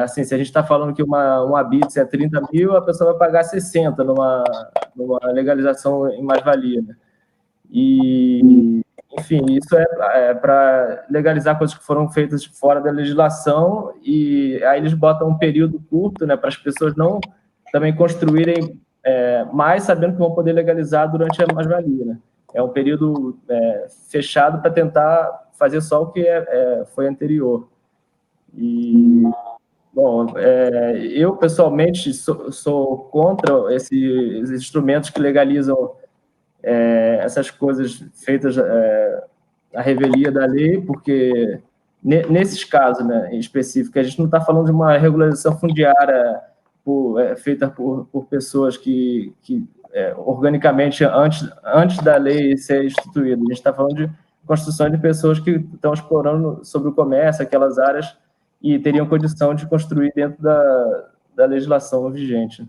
Assim, se a gente está falando que uma BITS é 30 mil, a pessoa vai pagar 60 numa legalização em mais-valia, né? E, enfim, isso é para legalizar coisas que foram feitas fora da legislação, e aí eles botam um período curto, né, para as pessoas não também construírem mais, sabendo que vão poder legalizar durante a mais-valia, né? É um período fechado para tentar fazer só o que foi anterior. E, bom, eu pessoalmente sou contra esses instrumentos que legalizam essas coisas feitas à revelia da lei, porque nesses casos, né, em específico, a gente não está falando de uma regularização fundiária feita por pessoas que organicamente, antes da lei ser instituída. A gente está falando de construção de pessoas que estão explorando sobre o comércio, aquelas áreas, e teriam condição de construir dentro da legislação vigente.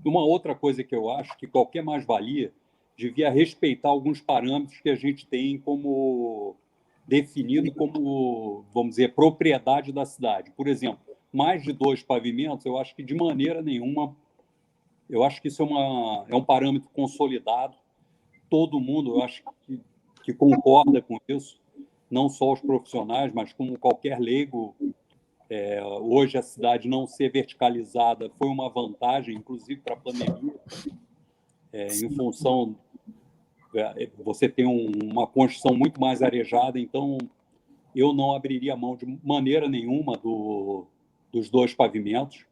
Uma outra coisa que eu acho que qualquer mais-valia devia respeitar alguns parâmetros que a gente tem como definido como, vamos dizer, propriedade da cidade. Por exemplo, mais de 2 pavimentos, eu acho que de maneira nenhuma, eu acho que isso é um parâmetro consolidado. Todo mundo, eu acho que concorda com isso, não só os profissionais, mas como qualquer leigo. Hoje a cidade não ser verticalizada foi uma vantagem, inclusive para a pandemia, em função você tem uma construção muito mais arejada, então eu não abriria mão de maneira nenhuma dos 2 pavimentos.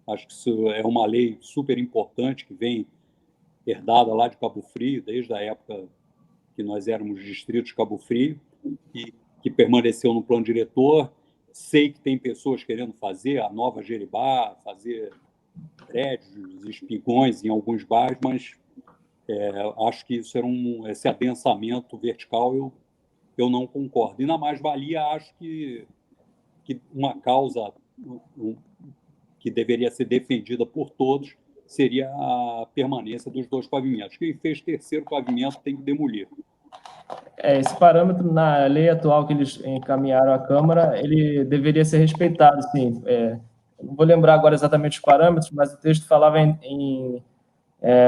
Acho que isso é uma lei super importante que vem herdada lá de Cabo Frio, desde a época que nós éramos distrito de Cabo Frio, e que permaneceu no plano diretor. Sei que tem pessoas querendo fazer a nova Jeribá, fazer prédios, espigões em alguns bairros, mas acho que isso era esse adensamento vertical, eu não concordo. E na mais-valia, acho que uma causa que deveria ser defendida por todos seria a permanência dos 2 pavimentos. Quem fez 3º pavimento tem que demolir. Esse parâmetro, na lei atual que eles encaminharam à Câmara, ele deveria ser respeitado, sim. Não vou lembrar agora exatamente os parâmetros, mas o texto falava em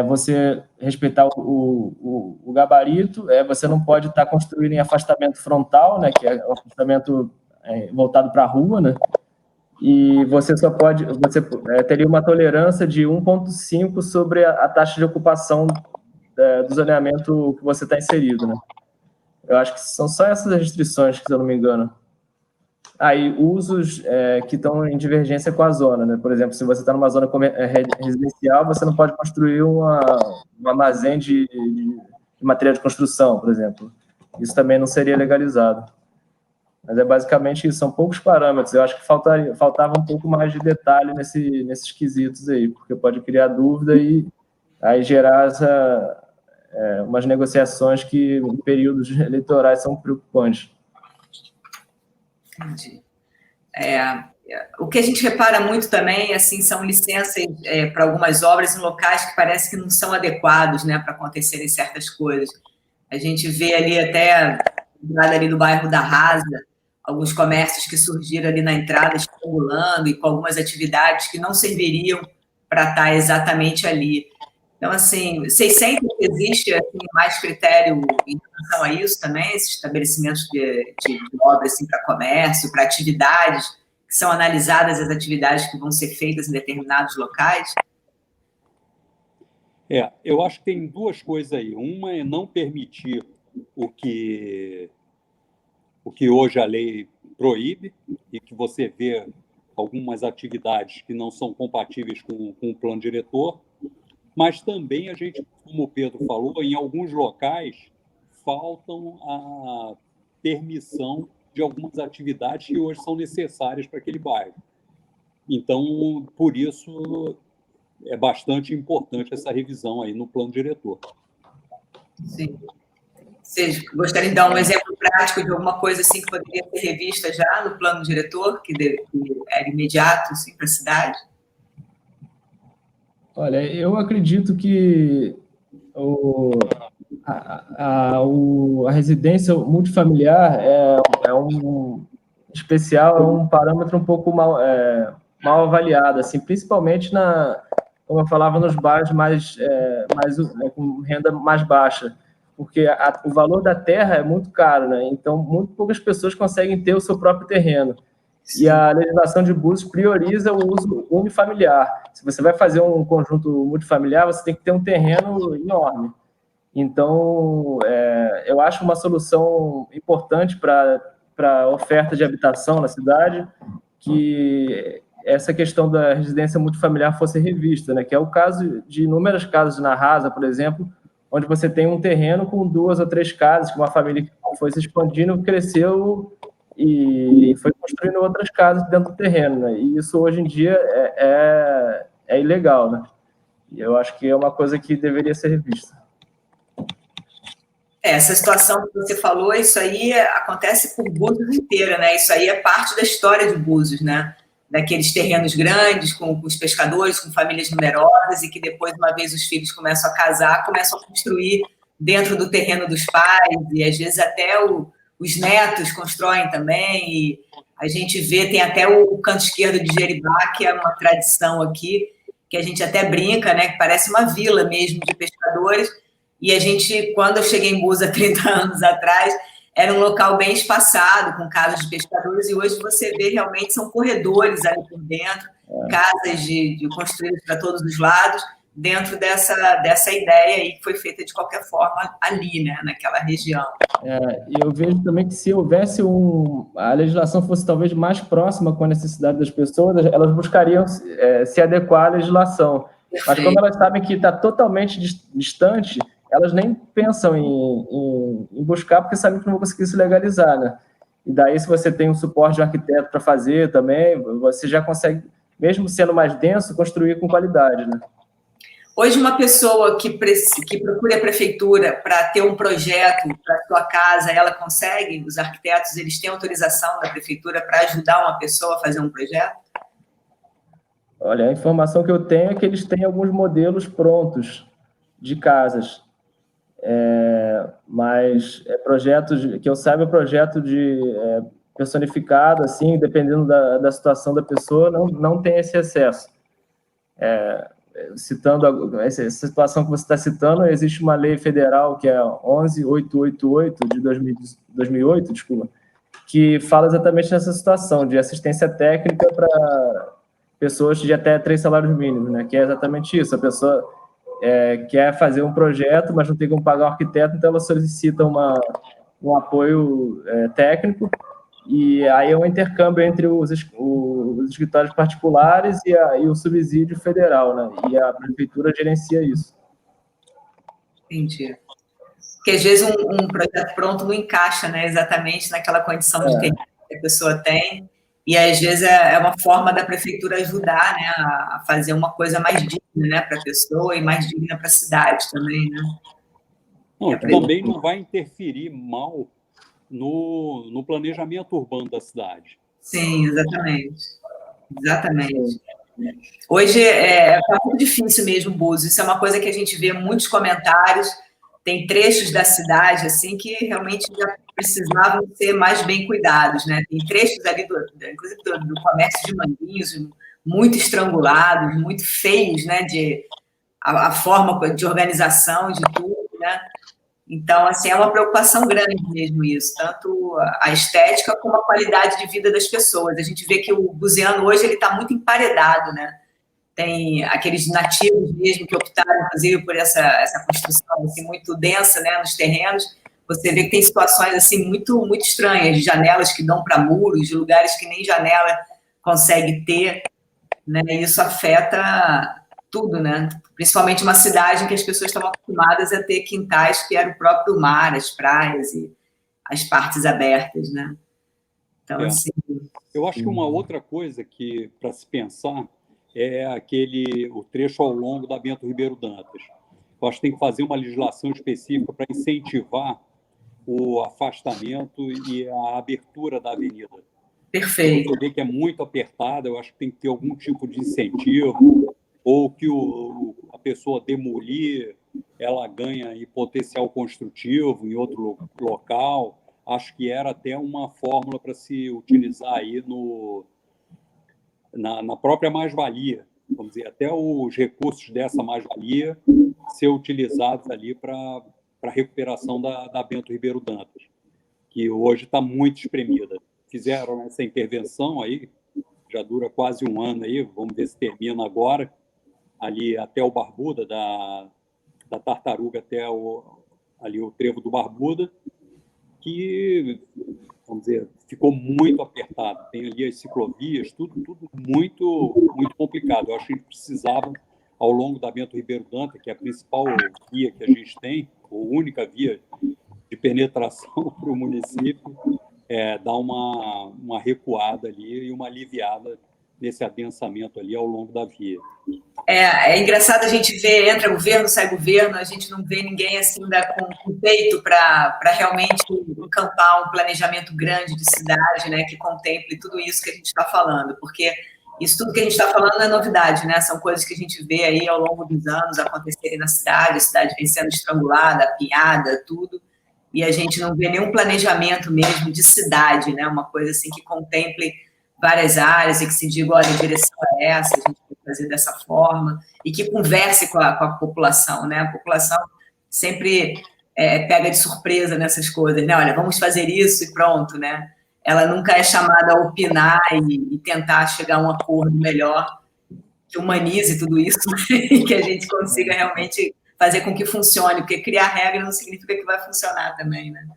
você respeitar o gabarito, você não pode estar construindo em afastamento frontal, né, que é o afastamento voltado para a rua, né, e você teria uma tolerância de 1,5 sobre a taxa de ocupação do zoneamento que você está inserido, né. Eu acho que são só essas restrições, se eu não me engano. Aí, usos que estão em divergência com a zona, né? Por exemplo, se você está numa zona residencial, você não pode construir um armazém de material de construção, por exemplo. Isso também não seria legalizado. Mas é basicamente isso, são poucos parâmetros. Eu acho que faltava um pouco mais de detalhe nesses quesitos aí, porque pode criar dúvida e aí gerar umas negociações que em períodos eleitorais são preocupantes. Entendi. O que a gente repara muito também, assim, são licenças para algumas obras em locais que parece que não são adequados, né, para acontecerem certas coisas. A gente vê ali até ali do bairro da Rasa, alguns comércios que surgiram ali na entrada, estimulando e com algumas atividades que não serviriam para estar exatamente ali. Então, assim, vocês sentem que existe assim, mais critério em relação a isso também, esses estabelecimentos de obras assim, para comércio, para atividades, que são analisadas as atividades que vão ser feitas em determinados locais? Eu acho que tem 2 coisas aí. Uma é não permitir o que hoje a lei proíbe, e que você vê algumas atividades que não são compatíveis com o plano diretor, mas também a gente, como o Pedro falou, em alguns locais faltam a permissão de algumas atividades que hoje são necessárias para aquele bairro. Então, por isso, é bastante importante essa revisão aí no plano diretor. Sim. Vocês gostariam de dar um exemplo prático de alguma coisa assim que poderia ser revista já no plano diretor, que era imediato assim, para a cidade? Olha, eu acredito que a residência multifamiliar é um parâmetro um pouco mal avaliado, assim, principalmente como eu falava, nos bairros com renda mais baixa, porque o valor da terra é muito caro, né? Então, muito poucas pessoas conseguem ter o seu próprio terreno. E a legislação de Búzios prioriza o uso unifamiliar. Se você vai fazer um conjunto multifamiliar, você tem que ter um terreno enorme. Então, eu acho uma solução importante para a oferta de habitação na cidade que essa questão da residência multifamiliar fosse revista, né? Que é o caso de inúmeras casas na Rasa, por exemplo, onde você tem um terreno com 2 ou 3 casas, que uma família que foi se expandindo, cresceu e foi construindo outras casas dentro do terreno, né? E isso hoje em dia é ilegal, né? E eu acho que é uma coisa que deveria ser revista. Essa situação que você falou, isso aí acontece por Búzios inteira, né? Isso aí é parte da história de Búzios, né? daqueles terrenos grandes, com os pescadores, com famílias numerosas, e que depois, uma vez os filhos começam a casar, começam a construir dentro do terreno dos pais, e às vezes até os netos constroem também, e a gente vê, tem até o canto esquerdo de Jeribá, que é uma tradição aqui, que a gente até brinca, né, que parece uma vila mesmo de pescadores, e a gente, quando eu cheguei em Búzios há 30 anos atrás, era um local bem espaçado, com casas de pescadores, e hoje você vê realmente são corredores ali por dentro, casas de construídas para todos os lados, dentro dessa ideia aí que foi feita de qualquer forma ali, né, naquela região. E eu vejo também que se houvesse a legislação fosse talvez mais próxima com a necessidade das pessoas, elas buscariam se adequar à legislação. Perfeito. Mas como elas sabem que está totalmente distante, elas nem pensam em buscar, porque sabem que não vão conseguir se legalizar, né? E daí, se você tem um suporte de um arquiteto para fazer também, você já consegue, mesmo sendo mais denso, construir com qualidade, né? Hoje, uma pessoa que procura a prefeitura para ter um projeto para a sua casa, ela consegue? Os arquitetos, eles têm autorização da prefeitura para ajudar uma pessoa a fazer um projeto? Olha, a informação que eu tenho é que eles têm alguns modelos prontos de casas. Mas projetos, que eu saiba, projeto personificado, assim, dependendo da situação da pessoa, não tem esse acesso. Citando essa situação que você está citando, existe uma lei federal que é 11.888 de 2008, desculpa, que fala exatamente nessa situação de assistência técnica para pessoas de até 3 salários mínimos, né? Que é exatamente isso, a pessoa quer fazer um projeto, mas não tem como pagar um arquiteto, então ela solicita um apoio técnico, e aí é um intercâmbio entre os escritórios particulares e o subsídio federal, né? E a prefeitura gerencia isso. Entendi. Porque às vezes um projeto pronto não encaixa, né, exatamente naquela condição de terreno que a pessoa tem, e às vezes é uma forma da prefeitura ajudar, né, a fazer uma coisa mais digna, né, para a pessoa e mais digna para a cidade também, né? Não, também não vai interferir mal no planejamento urbano da cidade. Sim, exatamente. Exatamente. Hoje tá muito difícil mesmo, Búzios. Isso é uma coisa que a gente vê muitos comentários. Tem trechos da cidade assim que realmente já precisavam ser mais bem cuidados, né? Tem trechos ali, inclusive do comércio de Manguinhos, muito estrangulados, muito feios, né? A forma de organização de tudo, né? Então, assim, é uma preocupação grande mesmo isso, tanto a estética como a qualidade de vida das pessoas. A gente vê que o buziano hoje ele está muito emparedado, né? Tem aqueles nativos mesmo que optaram, inclusive, por essa construção assim, muito densa, né, nos terrenos. Você vê que tem situações assim muito, muito estranhas, de janelas que dão para muros, de lugares que nem janela consegue ter, né? E isso afeta tudo, né? Principalmente uma cidade em que as pessoas estavam acostumadas a ter quintais que era o próprio mar, as praias e as partes abertas, né? Então, assim... Eu acho que uma outra coisa que, para se pensar, é o trecho ao longo da Bento Ribeiro Dantas. Eu acho que tem que fazer uma legislação específica para incentivar o afastamento e a abertura da avenida. Perfeito. Você vê que é muito apertada, eu acho que tem que ter algum tipo de incentivo, ou que a pessoa demolir, ela ganha em potencial construtivo em outro local. Acho que era até uma fórmula para se utilizar aí na própria mais-valia, vamos dizer, até os recursos dessa mais-valia ser utilizados ali para a recuperação da Bento Ribeiro Dantas, que hoje está muito espremida. Fizeram essa intervenção aí, já dura quase um ano aí, vamos ver se termina agora, ali até o Barbuda, da Tartaruga até ali o trevo do Barbuda, que, vamos dizer, ficou muito apertado. Tem ali as ciclovias, tudo muito, muito complicado. Eu acho que precisava, ao longo da Bento Ribeiro Dantas, que é a principal via que a gente tem, a única via de penetração para o município, dar uma recuada ali e uma aliviada nesse adensamento ali ao longo da via. É engraçado a gente ver, entra governo, sai governo, a gente não vê ninguém assim com peito para realmente encampar um planejamento grande de cidade, né, que contemple tudo isso que a gente está falando, porque Isso tudo que a gente está falando não é novidade, né? São coisas que a gente vê aí ao longo dos anos acontecerem na cidade, a cidade vem sendo estrangulada, apinhada, tudo, e a gente não vê nenhum planejamento mesmo de cidade, né? Uma coisa assim que contemple várias áreas e que se diga, olha, a direção é essa, a gente vai fazer dessa forma, e que converse com a população, né? A população sempre pega de surpresa nessas coisas, né? Olha, vamos fazer isso e pronto, né? Ela nunca é chamada a opinar e tentar chegar a um acordo melhor que humanize tudo isso, né? E que a gente consiga realmente fazer com que funcione, porque criar regra não significa que vai funcionar também, né?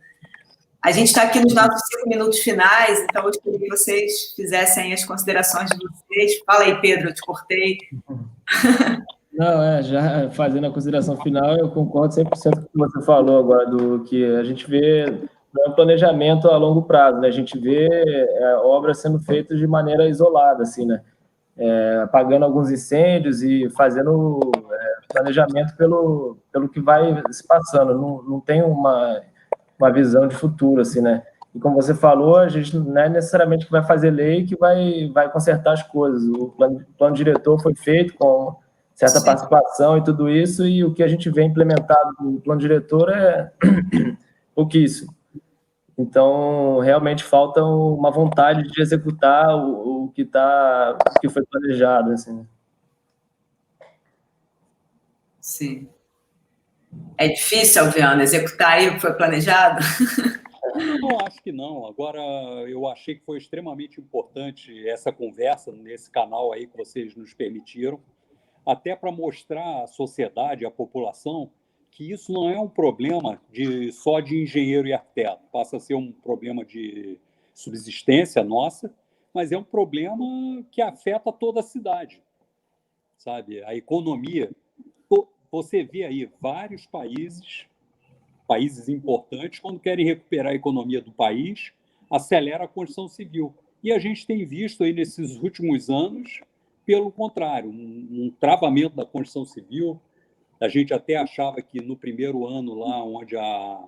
A gente está aqui nos nossos 5 minutos finais, então eu queria que vocês fizessem as considerações de vocês. Fala aí, Pedro, eu te cortei. Não, já fazendo a consideração final, eu concordo 100% com o que você falou agora, do que a gente vê no planejamento a longo prazo, né? A gente vê obras sendo feitas de maneira isolada, assim, né? Apagando alguns incêndios e fazendo planejamento pelo que vai se passando. Não tem uma visão de futuro, assim, né? E como você falou, a gente não é necessariamente que vai fazer lei que vai consertar as coisas. O plano diretor foi feito com certa participação e tudo isso, e o que a gente vê implementado no plano diretor é pouquíssimo. Então, realmente falta uma vontade de executar o que foi planejado, assim. Sim. É difícil, Alviano, executar aí o que foi planejado? Não, acho que não. Agora, eu achei que foi extremamente importante essa conversa nesse canal aí que vocês nos permitiram, até para mostrar à sociedade, à população, que isso não é um problema só de engenheiro e arquiteto. Passa a ser um problema de subsistência nossa, mas é um problema que afeta toda a cidade, sabe? A economia. Você vê aí vários países importantes, quando querem recuperar a economia do país, acelera a construção civil. E a gente tem visto aí nesses últimos anos, pelo contrário, um travamento da construção civil. A gente até achava que no primeiro ano lá, onde a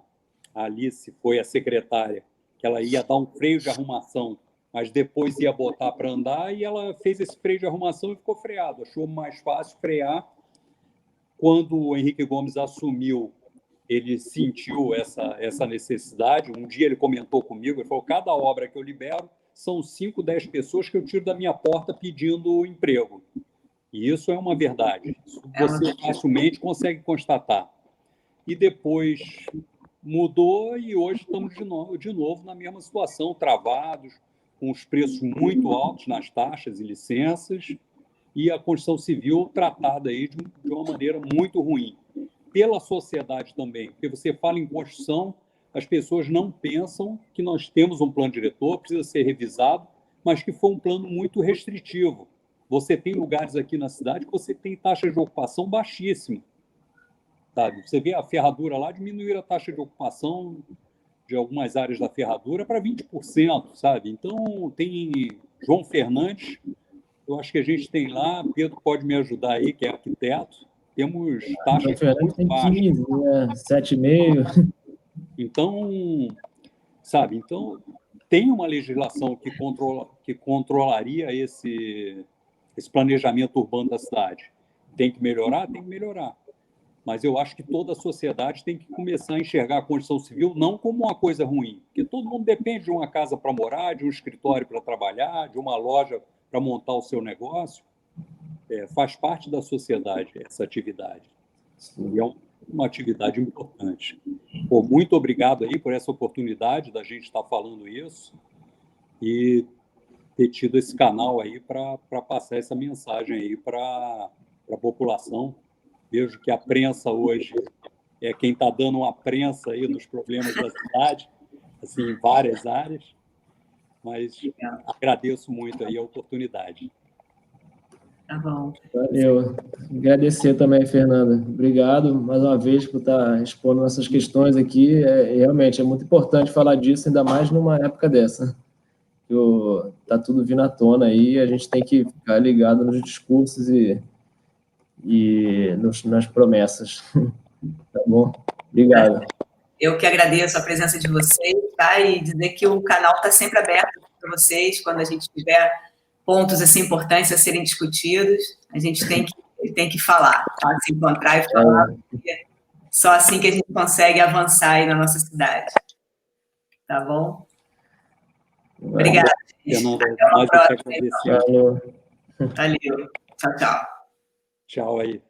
Alice foi a secretária, que ela ia dar um freio de arrumação, mas depois ia botar para andar, e ela fez esse freio de arrumação e ficou freado. Achou mais fácil frear. Quando o Henrique Gomes assumiu, ele sentiu essa necessidade. Um dia ele comentou comigo, ele falou, cada obra que eu libero são 5, 10 pessoas que eu tiro da minha porta pedindo emprego. E isso é uma verdade. Isso você facilmente consegue constatar. E depois mudou e hoje estamos de novo na mesma situação, travados, com os preços muito altos nas taxas e licenças, e a construção civil tratada aí de uma maneira muito ruim. Pela sociedade também, porque você fala em construção, as pessoas não pensam que nós temos um plano diretor, precisa ser revisado, mas que foi um plano muito restritivo. Você tem lugares aqui na cidade que você tem taxa de ocupação baixíssima. Sabe? Você vê a ferradura lá, diminuir a taxa de ocupação de algumas áreas da ferradura para 20%, sabe? Então, tem João Fernandes, eu acho que a gente tem lá, Pedro pode me ajudar aí, que é arquiteto, temos taxas muito baixas. 15, né? 7,5. Então, sabe, então tem uma legislação que controlaria esse planejamento urbano da cidade. Tem que melhorar? Tem que melhorar. Mas eu acho que toda a sociedade tem que começar a enxergar a construção civil não como uma coisa ruim, porque todo mundo depende de uma casa para morar, de um escritório para trabalhar, de uma loja para montar o seu negócio. Faz parte da sociedade essa atividade. E é uma atividade importante. Pô, muito obrigado aí por essa oportunidade da gente estar falando isso e ter tido esse canal aí para passar essa mensagem aí para a população. Vejo que a prensa hoje é quem está dando uma prensa aí nos problemas da cidade, assim, em várias áreas, mas agradeço muito aí a oportunidade. Tá bom. Valeu. Agradecer também, Fernanda. Obrigado mais uma vez por estar expondo essas questões aqui. Realmente é muito importante falar disso, ainda mais numa época dessa. Está tudo vindo à tona aí, a gente tem que ficar ligado nos discursos e nas promessas. Tá bom? Obrigado. Eu que agradeço a presença de vocês, tá? E dizer que o canal está sempre aberto para vocês, quando a gente tiver pontos assim, importantes a serem discutidos, a gente tem que falar, tá? Se encontrar e falar, porque só assim que a gente consegue avançar aí na nossa cidade. Tá bom? Obrigada, gente. Até uma próxima. Valeu. Tchau, tchau. Tchau aí.